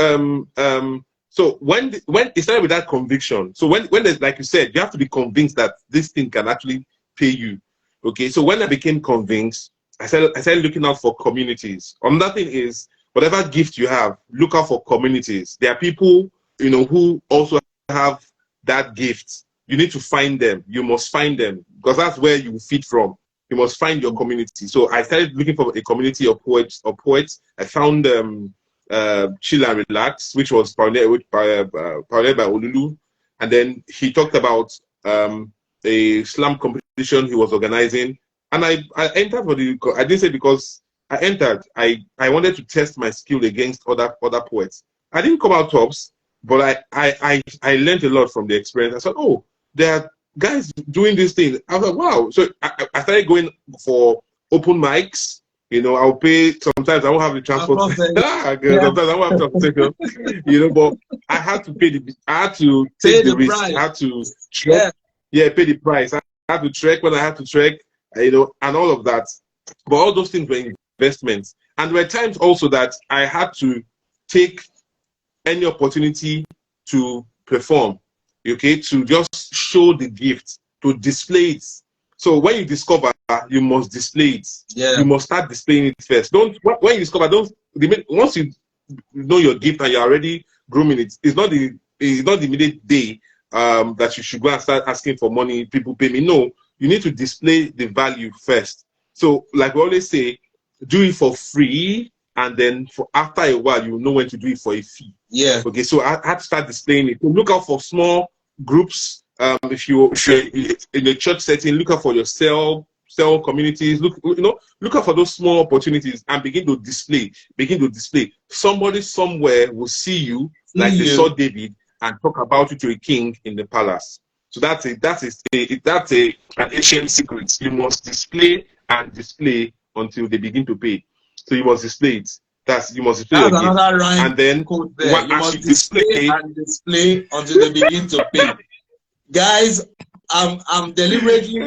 Speaker 2: so when it started with that conviction, so when there's, like you said, you have to be convinced that this thing can actually pay you. Okay, so when I became convinced, I started looking out for communities. Another thing is, whatever gift you have, look out for communities. There are people, you know, who also have that gift. You need to find them. You must find them, because that's where you feed from. You must find your community. So I started looking for a community of poets. I found Chill and Relax, which was pioneered by Olulu. And then he talked about a slam competition he was organizing. And I entered for the, I didn't say because I entered, I wanted to test my skill against other poets. I didn't come out tops, but I learned a lot from the experience. I said, oh, there are guys doing this thing. I was like, wow. So I started going for open mics. You know, I'll pay. Sometimes I won't have the transport. Sometimes I won't have transportation. You know, but I had to pay I had to take the risk.
Speaker 3: Price.
Speaker 2: I had to trek. Yeah, pay the price. I had to trek when I had to trek. You know, and all of that. But all those things were investments. And there were times also that I had to take any opportunity to perform. Okay, to just show the gift, to display it. So when you discover, you must display it.
Speaker 3: Yeah.
Speaker 2: You must start displaying it first. Don't, when you discover, once you know your gift and you're already grooming it, it's not the immediate day that you should go and start asking for money, people pay me. No, you need to display the value first. So like we always say, do it for free, and then after a while, you know when to do it for a fee.
Speaker 3: Yeah.
Speaker 2: Okay, so I had to start displaying it. So look out for small groups. If you're in a church setting, look out for your cell communities. Look out for those small opportunities and begin to display. Somebody somewhere will see you like they saw David and talk about you to a king in the palace. So that's an ancient secret. You must display and display until they begin to pay. So you must display it. You must display
Speaker 3: that's
Speaker 2: your gift.
Speaker 3: Another rhyme
Speaker 2: and then
Speaker 3: quote there. You must display and display until they begin to pay. Guys, I'm deliberately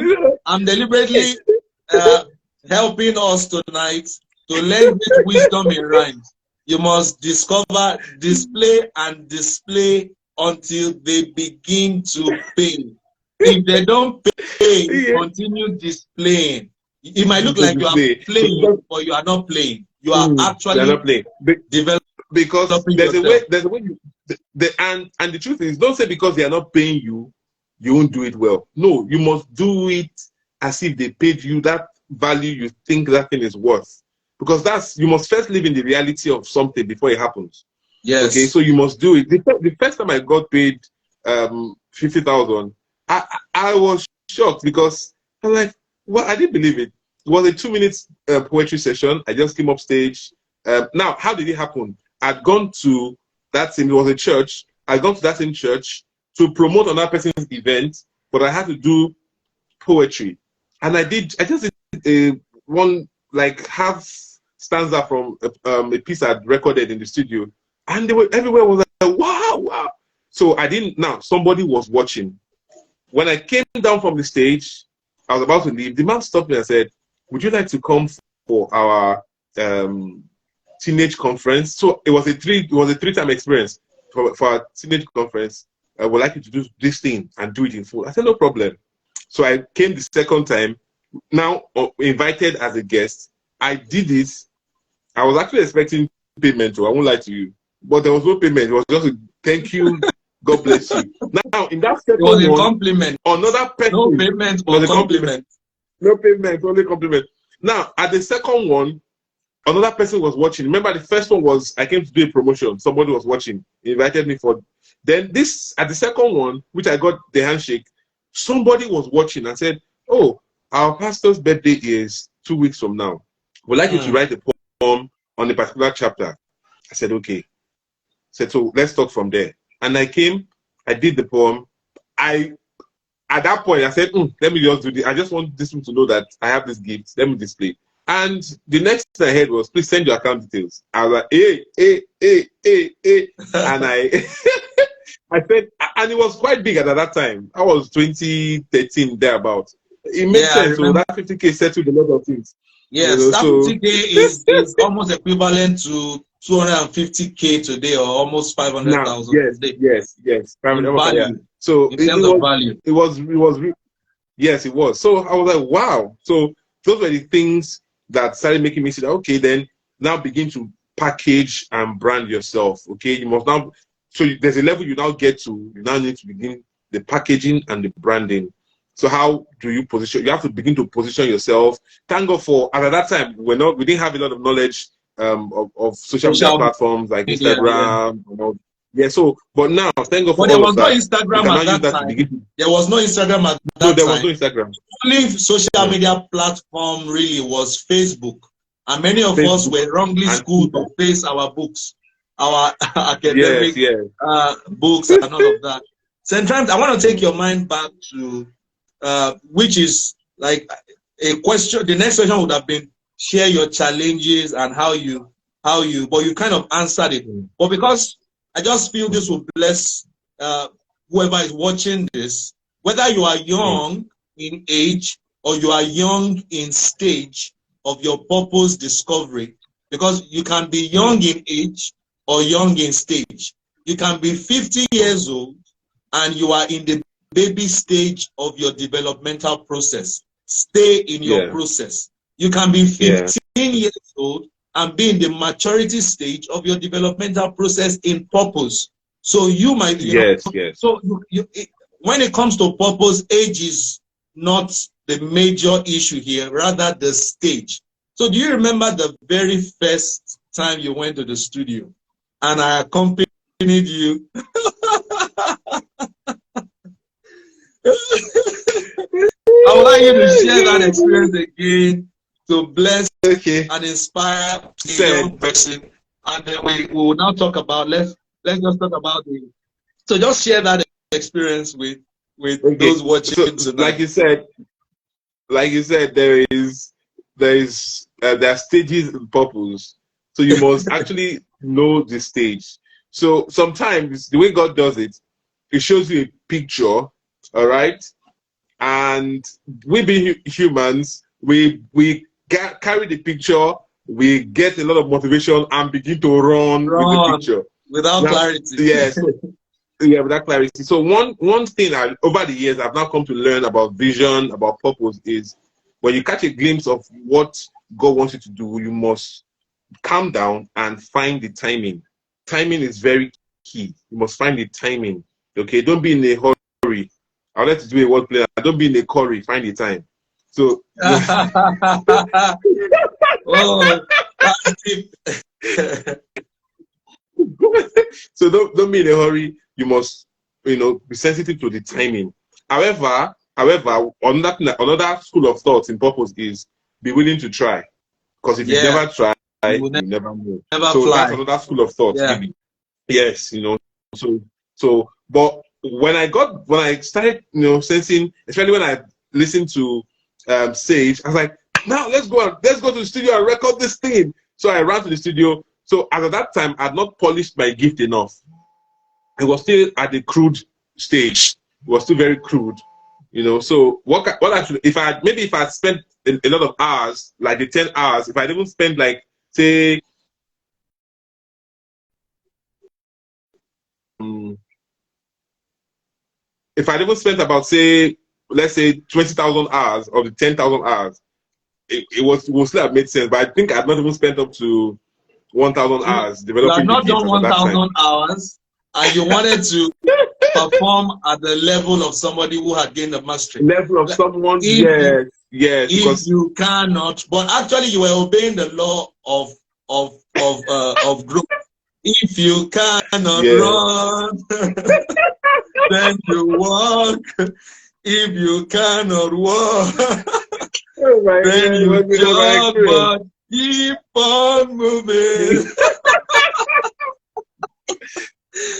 Speaker 3: helping us tonight to learn this wisdom in rhymes. You must discover, display, and display until they begin to pay. If they don't pay, continue displaying. It might look like you are playing, but you are not playing. You are actually
Speaker 2: not playing.
Speaker 3: developing,
Speaker 2: because there's
Speaker 3: yourself.
Speaker 2: a way and the truth is, don't say because they are not paying you, you won't do it well. No, you must do it as if they paid you that value you think that thing is worth. Because you must first live in the reality of something before it happens.
Speaker 3: Yes.
Speaker 2: Okay, so you must do it. The first time I got paid 50,000, I was shocked, because I'm like, well, I didn't believe it. It was a 2-minute poetry session. I just came up stage. Now, how did it happen? I'd gone to that same, it was a church. I'd gone to that same church to promote another person's event, but I had to do poetry. And I just did one like half stanza from a piece I'd recorded in the studio. And everywhere was like, wow, wow. So I didn't, now somebody was watching. When I came down from the stage, I was about to leave. The man stopped me and said, would you like to come for our teenage conference? So it was a three-time experience for our teenage conference. I would like you to do this thing and do it in full. I said, no problem. So I came the second time, now invited as a guest. I did it. I was actually expecting payment, I won't lie to you. But there was no payment. It was just a thank you, God bless you. Now, in that second
Speaker 3: one,
Speaker 2: compliment. Another person.
Speaker 3: No payment or compliment.
Speaker 2: No payment, only compliment. Now, at the second one, another person was watching. Remember, the first one was, I came to do a promotion. Somebody was watching. He invited me for. Then this, at the second one, which I got the handshake, somebody was watching and said, oh, our pastor's birthday is 2 weeks from now. We'd like you to write a poem on a particular chapter. I said, okay. Said, so let's talk from there. And I came, I did the poem. At that point, I said, let me just do this. I just want this one to know that I have this gift. Let me display. And the next thing I heard was, please send your account details. I was like, hey. And I said, and it was quite big at that time. I was 2013, thereabout. It makes sense. So that 50K settled a lot of things.
Speaker 3: Yes, that 50K is almost equivalent to 250K today, or almost 500,000 today.
Speaker 2: Yes.
Speaker 3: Value.
Speaker 2: So
Speaker 3: in terms of value.
Speaker 2: It was, yes, it was. So I was like, wow. So those were the things that started making me say, okay, then now begin to package and brand yourself. Okay, you must now. So there's a level you now get to. You now need to begin the packaging and the branding. So how do you position? You have to begin to position yourself. Thank God for, at that time, we didn't have a lot of knowledge of social media platforms like Instagram. Yeah. So, but now, thank God for
Speaker 3: there was no Instagram at that time. There was no Instagram at that time.
Speaker 2: No, there was no Instagram.
Speaker 3: Only social media platform really was Facebook. And many of us were wrongly schooled to face our books, our academic books and all of that. Sometimes I want to take your mind back to, which is like a question. The next question would have been, share your challenges and how you, but you kind of answered it. But because I just feel this will bless whoever is watching this, whether you are young in age or you are young in stage of your purpose discovery, because you can be young in age or young in stage. You can be 50 years old and you are in the baby stage of your developmental process. Stay in your process. You can be 15 years old and be in the maturity stage of your developmental process in purpose. So you might, So when it comes to purpose, age is not the major issue here, rather the stage. So do you remember the very first time you went to the studio and I accompanied you? I would like you to share that experience again to bless and inspire a young person. And then we will now talk about, let's just talk about so just share that experience with those watching tonight.
Speaker 2: Like you said, there are stages in purpose. So you must actually know the stage. So sometimes the way God does it, it shows you a picture, all right? And we being humans, we carry the picture, we get a lot of motivation and begin to run with the picture.
Speaker 3: Without clarity.
Speaker 2: Yes. Without clarity. So one thing over the years I've now come to learn about vision, about purpose, is when you catch a glimpse of what God wants you to do, you must calm down and find the timing. Timing is very key. You must find the timing. Okay, don't be in a hurry. I would like to do a wordplay. Don't be in a curry. Find the time. So. So don't be in a hurry. You must, be sensitive to the timing. However, another school of thought in purpose is be willing to try. Because if you never try, you never know.
Speaker 3: So
Speaker 2: that's another school of thought. Maybe. Yes, So So, but when I started, sensing, especially when I listened to Sage, I was like, now let's go to the studio and record this thing. So I ran to the studio. So as at that time, I had not polished my gift enough. It was still at the crude stage. It was still very crude, So what actually, if I had spent a lot of hours, like the 10 hours, if I'd even spent like, say, if I'd even spent about, say, let's say 20,000 hours of the 10,000 hours, it would still have made sense. But I think I'd not even spent up to 1,000 hours developing
Speaker 3: you have
Speaker 2: the
Speaker 3: not
Speaker 2: gift
Speaker 3: done
Speaker 2: at that time.
Speaker 3: 1,000 hours, and you wanted to perform at the level of somebody who had gained the mastery.
Speaker 2: Level of someone, yes.
Speaker 3: If you cannot, but actually you were obeying the law of growth. If you cannot run, then you walk. If you cannot walk, then you jog, but keep on moving.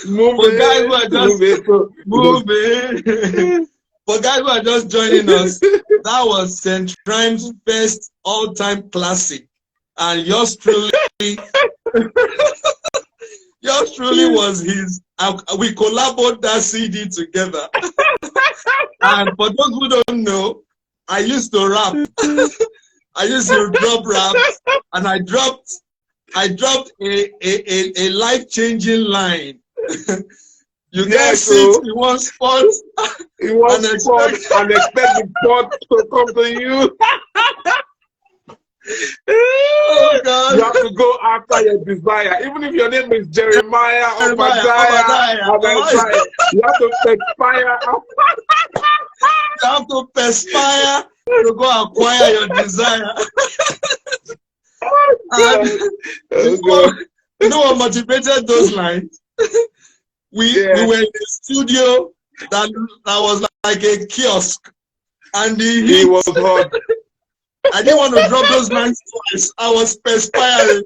Speaker 3: For guys who are just moving. For guys who are just joining us, that was St. Rhymes' first all-time classic, and yours truly was his. We collaborated that CD together. And for those who don't know, I used to rap. I used to drop raps, and I dropped a life-changing line. You can't sit in one spot
Speaker 2: and expect the spot to come to you.
Speaker 3: Oh God.
Speaker 2: You have to go after your desire. Even if your name is Jeremiah or Obadiah, you have to perspire.
Speaker 3: You have to perspire to go acquire your desire. You know what motivated those lines? We were in the studio that was like a kiosk, and the heat
Speaker 2: was hot.
Speaker 3: I didn't want to drop those lines twice. I was perspiring.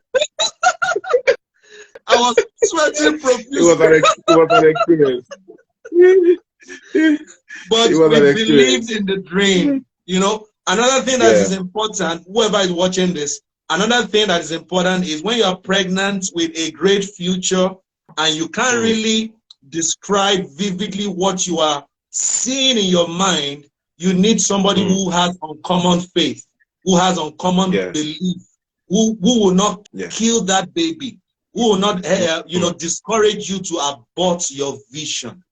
Speaker 3: I was sweating profusely.
Speaker 2: It was an experience.
Speaker 3: But we believed in the dream. Another thing that is important, whoever is watching this, another thing that is important is when you are pregnant with a great future and you can't really describe vividly what you are seeing in your mind, you need somebody who has uncommon faith, who has uncommon belief, who will not kill that baby, who will not discourage you to abort your vision.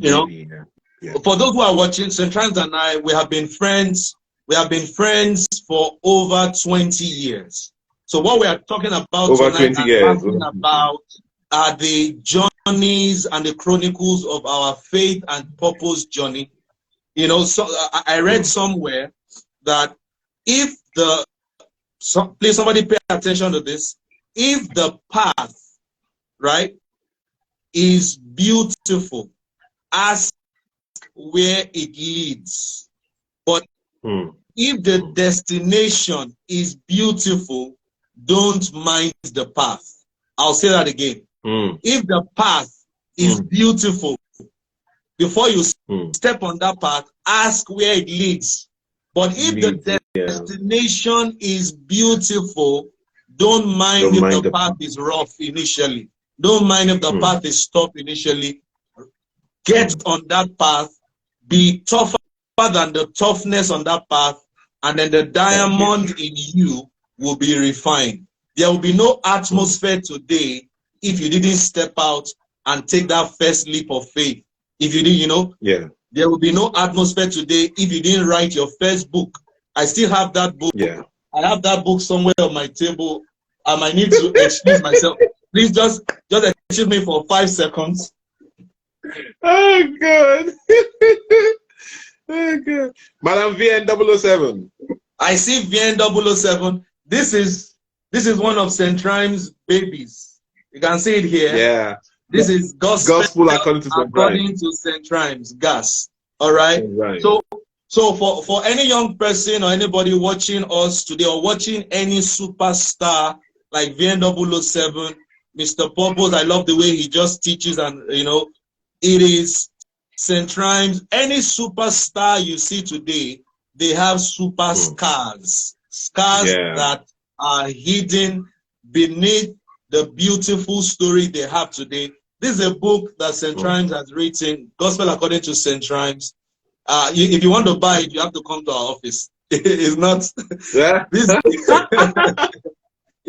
Speaker 3: For those who are watching, St. Rhymes and I, we have been friends. We have been friends for over 20 years. So what we are talking about tonight are the journeys and the chronicles of our faith and purpose journey. So I read somewhere that please somebody pay attention to this. If the path, right, is beautiful, ask where it leads. But if the destination is beautiful, don't mind the path. I'll say that again. If the path is beautiful, before you step on that path, ask where it leads. But if the destination is beautiful, don't mind if the path is rough initially. Don't mind if the path is tough initially. Get on that path. Be tougher than the toughness on that path. And then the diamond in you will be refined. There will be no atmosphere today if you didn't step out and take that first leap of faith. If you didn't, there will be no atmosphere today if you didn't write your first book. I still have that book. I have that book somewhere on my table. I might need to excuse myself. Please just excuse me for 5 seconds.
Speaker 2: Oh, God. Oh, God. Madam VN007.
Speaker 3: I see VN007. This is one of St. Rhymes' babies. You can see it here.
Speaker 2: Yeah.
Speaker 3: This is gospel according
Speaker 2: to
Speaker 3: St. Rhymes. Gas. All right. So for any young person or anybody watching us today or watching any superstar like VN007, Mr. Purpose, I love the way he just teaches and it is St. Rhymes. Any superstar you see today, they have super scars that are hidden beneath the beautiful story they have today. This is a book that St. Rhymes has written, Gospel According to St. Rhymes. If you want to buy it, you have to come to our office. It's not this.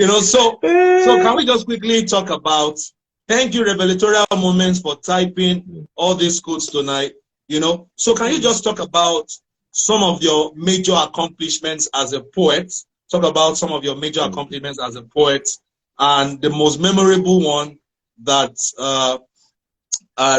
Speaker 3: So can we just quickly talk about, thank you, Revelatorial Moments, for typing all these codes tonight. So can you just talk about some of your major accomplishments as a poet? Talk about some of your major accomplishments as a poet, and the most memorable one that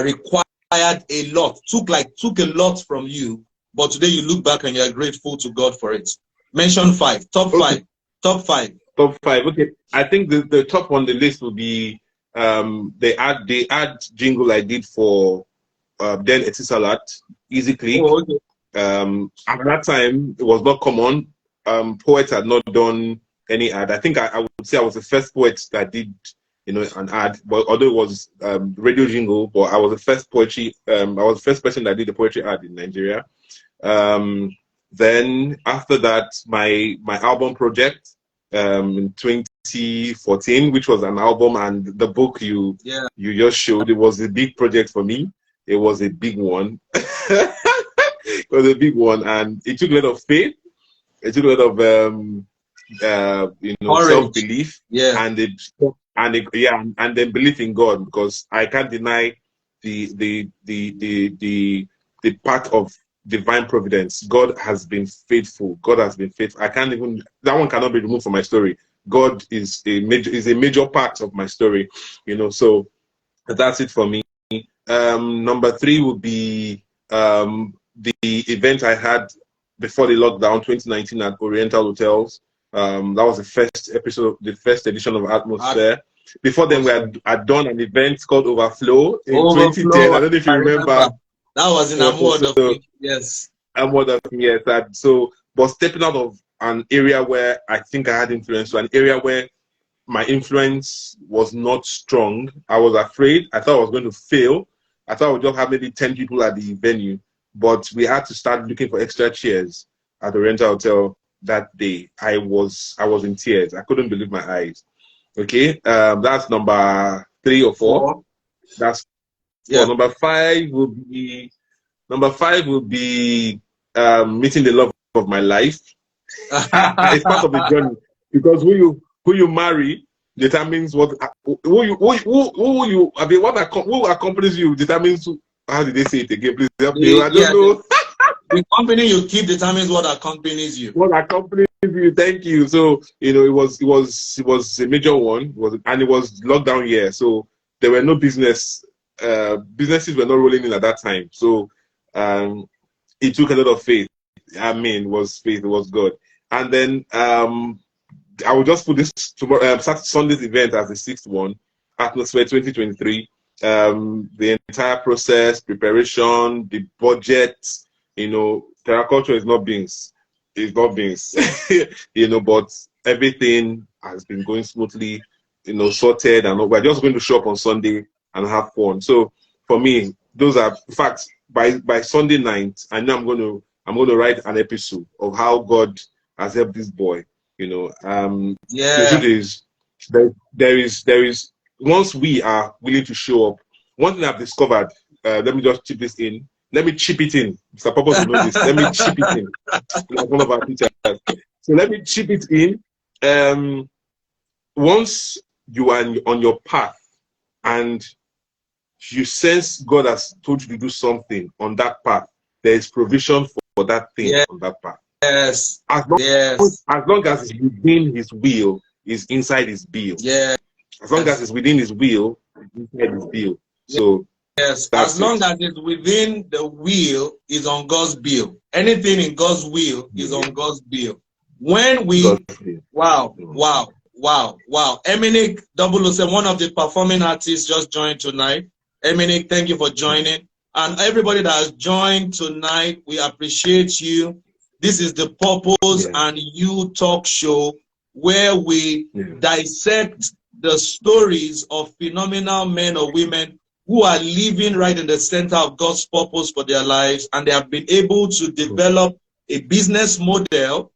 Speaker 3: required a lot, took a lot from you, but today you look back and you're grateful to God for it. Mention five, top five. Top five.
Speaker 2: Okay. I think the top on the list will be the ad jingle I did for then Etisalat, Easy Click.
Speaker 3: Okay.
Speaker 2: At that time, it was not common. Poets had not done any ad. I think I would say I was the first poet that did, an ad. But although it was radio jingle, but I was the first I was the first person that did the poetry ad in Nigeria. Then after that, my album project in 2014, which was an album, and the book you just showed, it was a big project for me. It was a big one. It was a big one, and it took a lot of faith. It took a lot of self-belief, and then belief in God, because I can't deny the part of divine providence. God has been faithful. God has been faithful. That one cannot be removed from my story. God is a major part of my story, so that's it for me. Number 3 would be the event I had before the lockdown, 2019, at Oriental Hotels. That was the first edition of Atmosphere. Before then, we had done an event called Overflow in 2010. I don't know if you remember.
Speaker 3: That was in Amwodafin, yes.
Speaker 2: Amwodafin, yes. But stepping out of an area where I think I had influence, to an area where my influence was not strong. I was afraid. I thought I was going to fail. I thought I would just have maybe 10 people at the venue. But we had to start looking for extra chairs at the Oriental Hotel that day. I was in tears. I couldn't believe my eyes. Okay, that's number 3 or 4. That's Number 5 will be meeting the love of my life. It's part of the journey, because who you marry determines what accompanies you determines how did they say it again? Please help me. I don't know.
Speaker 3: The company you keep determines what accompanies you.
Speaker 2: What accompanies you? Thank you. So it was a major one. And it was lockdown year, so there were no businesses were not rolling in at that time. So it took a lot of faith. It was faith. It was God. And then I will just put this tomorrow, Sunday's event as the 6th one, Atmosphere 2023. The entire process, preparation, the budget, TerraCulture is not beans. It's not beans, but everything has been going smoothly, sorted, and we're just going to show up on Sunday and have fun. So for me, those are facts. By Sunday night, I know I'm going to write an episode of how God has helped this boy. The truth is, there is once we are willing to show up. One thing I've discovered. Let me just chip this in. Let me chip it in. Mr. Purpose will know this. Let me chip it in. Like one of our teachers. So let me chip it in. Once you are on your path and you sense God has told you to do something on that path, there is provision for that thing on that path.
Speaker 3: Yes.
Speaker 2: As long as it's within His will, is inside His bill.
Speaker 3: Yeah.
Speaker 2: As long as it's within His will, it's inside His bill. So
Speaker 3: yes, as long as it's within the will, is on God's bill. Anything in God's will is on God's bill. When we wow. Eminik 007, one of the performing artists, just joined tonight. Eminik, thank you for joining. And everybody that has joined tonight, we appreciate you. This is the Purpose and You talk show, where we dissect the stories of phenomenal men or women who are living right in the center of God's purpose for their lives, and they have been able to develop a business model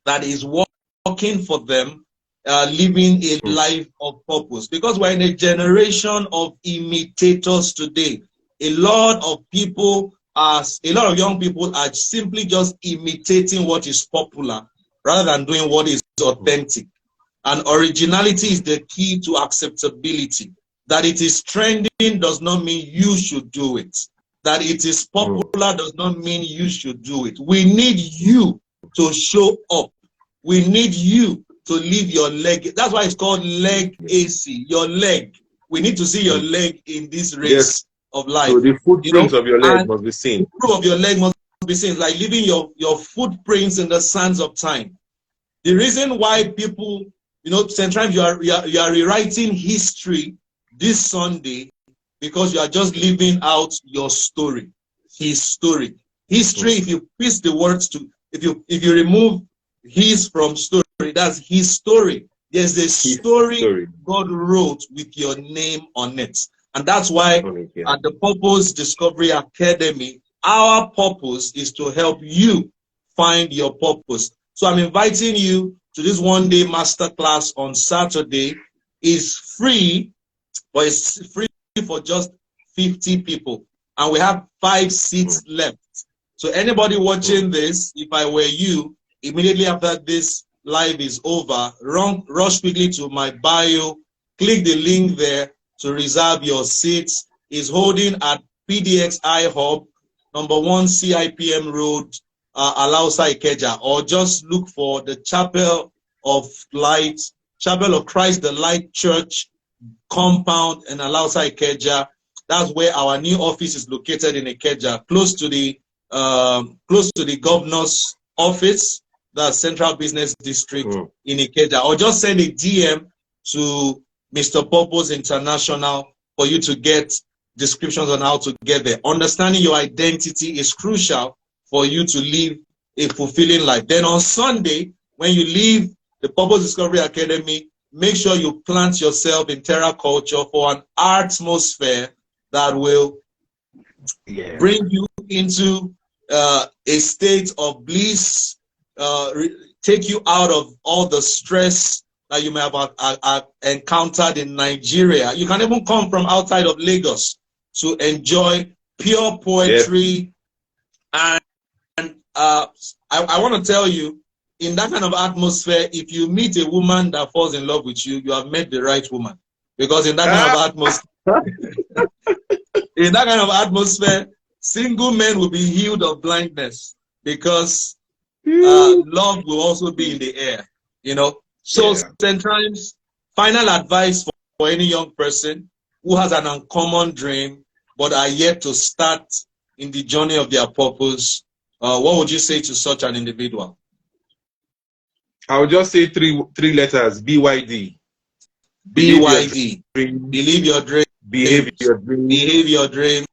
Speaker 3: that is working for them, living a life of purpose. Because we're in a generation of imitators today. A lot of young people are simply just imitating what is popular rather than doing what is authentic. And originality is the key to acceptability. That it is trending does not mean you should do it. That it is popular does not mean you should do it. We need you to show up. We need you to leave your leg. That's why it's called legacy. Your leg. We need to see your leg in this race of life.
Speaker 2: So the footprints of your leg must be seen.
Speaker 3: The proof of your leg must be seen. It's like leaving your footprints in the sands of time. The reason why people, sometimes you are rewriting history this Sunday because you are just living out your story. His story. History, if you piece the words if you remove his from story, that's his story. There's a story God wrote with your name on it. And that's why at the Purpose Discovery Academy, our purpose is to help you find your purpose. So I'm inviting you to this one-day masterclass on Saturday. It's free, but it's free for just 50 people. And we have 5 seats left. So anybody watching this, if I were you, immediately after this live is over, rush quickly to my bio, click the link there to reserve your seats. It's holding at PDXI Hub, number 1 CIPM Road, Alausa Ikeja, or just look for the Chapel of Christ the Light Church compound in Alausa Ikeja. That's where our new office is located in Ikeja, close to the governor's office, the Central Business District in Ikeja. Or just send a DM to Mr. Purpose International for you to get descriptions on how to get there. Understanding your identity is crucial for you to live a fulfilling life. Then on Sunday, when you leave the Purpose Discovery Academy, make sure you plant yourself in Terra Culture for an atmosphere that will bring you into a state of bliss, take you out of all the stress that you may have encountered in Nigeria. You can even come from outside of Lagos to enjoy pure poetry. And I want to tell you, in that kind of atmosphere, if you meet a woman that falls in love with you, you have met the right woman. Because in that kind of atmosphere, single men will be healed of blindness, because love will also be in the air, So sometimes, final advice for any young person who has an uncommon dream but are yet to start in the journey of their purpose, what would you say to such an individual?
Speaker 2: I would just say three letters: BYD.
Speaker 3: BYD. Believe your dream.
Speaker 2: Behave your dream.
Speaker 3: Behave your dreams.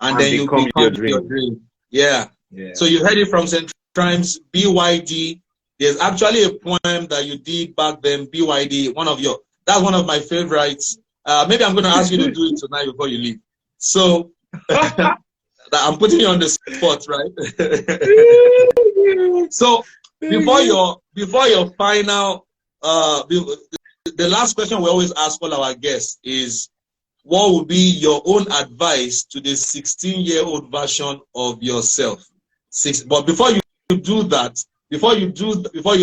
Speaker 3: And then you become your dream. Yeah. So you heard it from St. Times, BYD. There's actually a poem that you did back then, BYD. That's one of my favorites. Maybe I'm going to ask you to do it tonight before you leave. So I'm putting you on the spot, right? So before your final, the last question we always ask all our guests is, what would be your own advice to the 16-year-old version of yourself? But before you do that, before you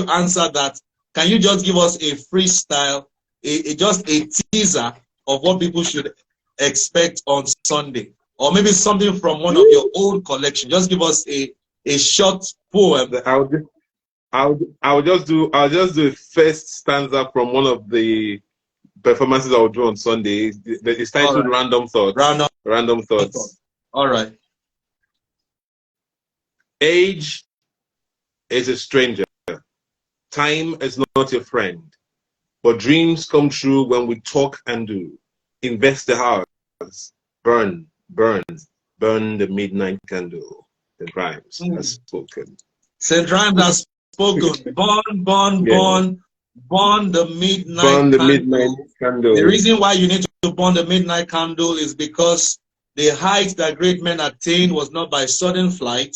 Speaker 3: answer that, can you just give us a freestyle, just a teaser of what people should expect on Sunday, or maybe something from one of your own collection? Just give us a short poem.
Speaker 2: I'll just do a first stanza from one of the performances I'll do on Sunday. It's titled Random Thoughts. Random Thoughts.
Speaker 3: All right.
Speaker 2: Age is a stranger. Time is not your friend. But dreams come true when we talk and do. Invest the hours. Burn the midnight candle. The rhymes has spoken.
Speaker 3: St. Rhymes has spoken. Burn. burn the midnight
Speaker 2: Burn the midnight
Speaker 3: candle.
Speaker 2: candle.
Speaker 3: The reason why you need to burn the midnight candle is because the height that great men attained was not by sudden flight,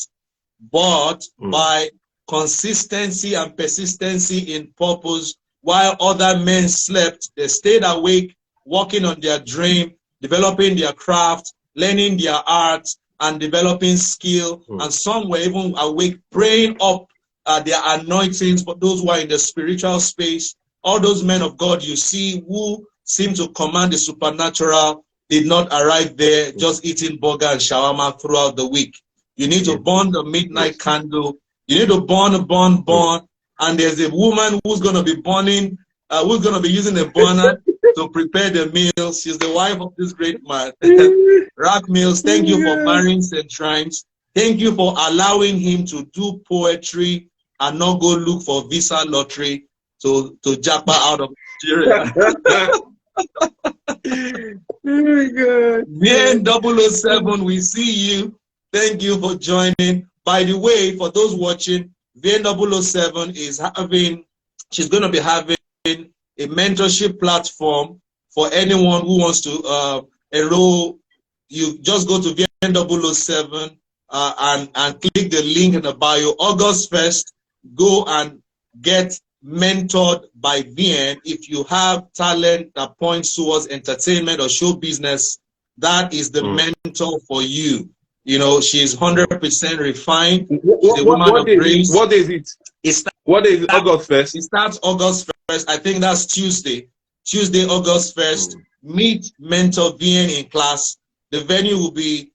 Speaker 3: but by consistency and persistency in purpose. While other men slept, they stayed awake, working on their dream, developing their craft, learning their art, and developing skill. And some were even awake, praying up their anointings for those who are in the spiritual space. All those men of God you see who seem to command the supernatural did not arrive there just eating burger and shawarma throughout the week. You need to burn the midnight candle. You need to burn. And there's a woman who's going to be burning, who's going to be using a burner to prepare the meal. She's the wife of this great man. Rack Mills, thank you for marrying St. Rhymes. Thank you for allowing him to do poetry and not go look for visa lottery to japa out of Nigeria.
Speaker 2: Oh, God.
Speaker 3: VN007, we see you. Thank you for joining. By the way, for those watching, VN007 is she's going to be having a mentorship platform for anyone who wants to enroll. You just go to VN007 and click the link in the bio. August 1st, go and get mentored by VN. If you have talent that points towards entertainment or show business, that is the mentor for you. You know, she's 100% refined.
Speaker 2: What is it? What is it? August 1st?
Speaker 3: It starts August 1st. I think that's Tuesday. Tuesday, August 1st. Meet mentor VN in class. The venue will be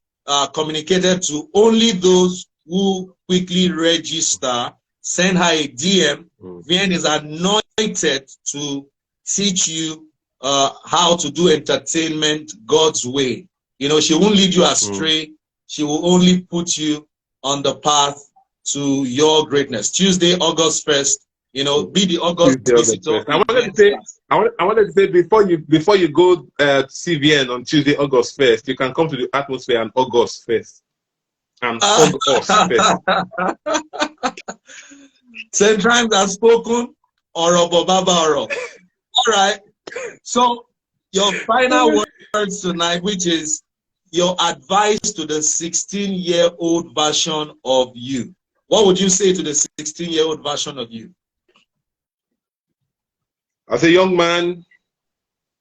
Speaker 3: communicated to only those who quickly register. Send her a DM. VN is anointed to teach you how to do entertainment God's way. You know, she won't lead you astray. She will only put you on the path to your greatness. Tuesday, August 1st. You know, be the August visitor.
Speaker 2: I wanted to say before you go to CVN on Tuesday, August 1st, you can come to the atmosphere on August 1st. And August 1st.
Speaker 3: St. Rhymes has spoken, Orobo Baba Oro. All right. So your final words tonight, which is your advice to the 16-year-old version of you. What would you say to the 16-year-old version of you?
Speaker 2: As a young man,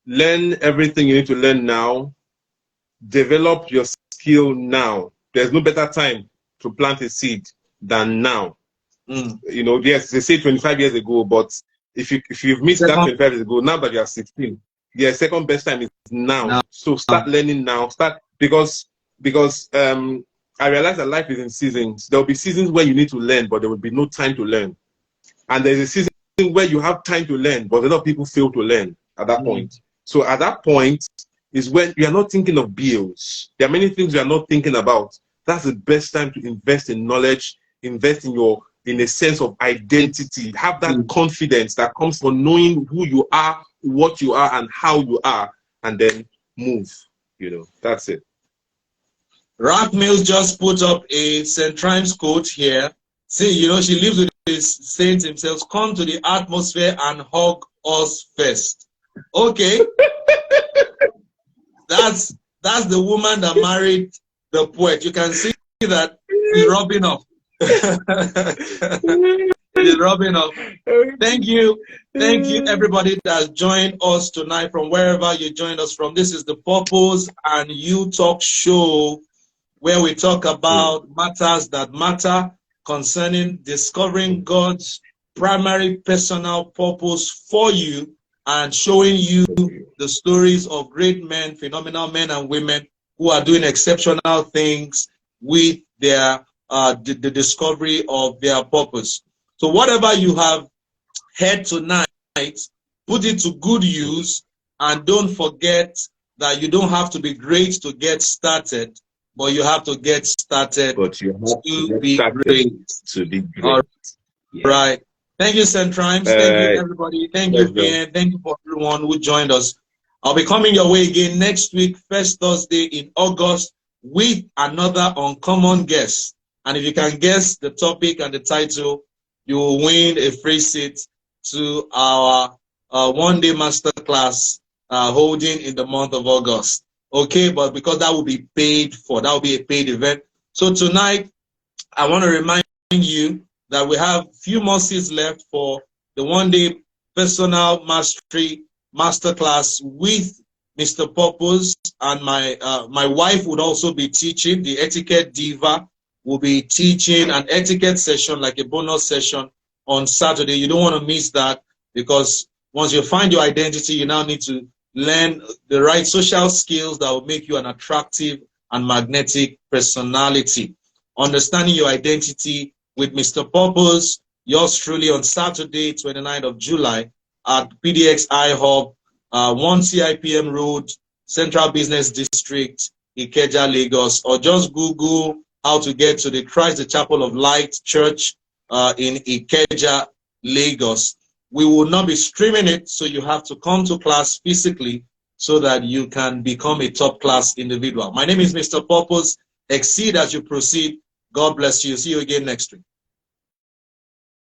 Speaker 2: learn everything you need to learn now. Develop your skill now. There's no better time to plant a seed than now. You know, yes, they say 25 years ago, but if you've missed that 25 years ago, now that you are 16, the second best time is now. So start learning now. Because I realize that life is in seasons. There will be seasons where you need to learn, but there will be no time to learn. And there's a season where you have time to learn, but a lot of people fail to learn at that point. So at that point is when you are not thinking of bills. There are many things you are not thinking about. That's the best time to invest in knowledge, invest in a sense of identity. Have that confidence that comes from knowing who you are, what you are, and how you are, and then move. You know, that's it.
Speaker 3: Rack Mills just put up a St. Rhymes quote here. See, you know, she lives with his saints himself. Come to the atmosphere and hug us first. Okay. That's the woman that married the poet. You can see that he's rubbing off. He's rubbing off. Thank you. Thank you, everybody that has joined us tonight from wherever you joined us from. This is the Purpose and You Talk Show, where we talk about matters that matter concerning discovering God's primary personal purpose for you and showing you the stories of great men, phenomenal men and women who are doing exceptional things with their the discovery of their purpose. So whatever you have heard tonight, put it to good use, and don't forget that you don't have to be great to get started, but you have to get started to be great. All right. Thank you, St. Rhymes. Thank you, everybody. Thank you, Ben. Thank you for everyone who joined us. I'll be coming your way again next week, first Thursday in August, with another uncommon guest. And if you can guess the topic and the title, you will win a free seat to our one-day masterclass holding in the month of August. Okay, but because that will be paid for, that will be a paid event. So tonight, I want to remind you that we have few more seats left for the one-day personal mastery masterclass with Mr. Purpose, and my wife would also be teaching. The etiquette diva will be teaching an etiquette session, like a bonus session on Saturday. You don't want to miss that, because once you find your identity, you now need to learn the right social skills that will make you an attractive and magnetic personality. Understanding your identity with Mr. Purpose, yours truly, on Saturday, 29th of July at PDX iHub, 1 CIPM Road, Central Business District, Ikeja, Lagos, or just Google how to get to the Christ the Chapel of Light Church in Ikeja, Lagos. We will not be streaming it, so you have to come to class physically so that you can become a top-class individual. My name is Mr. Purpose. Exceed as you proceed. God bless you. See you again next week.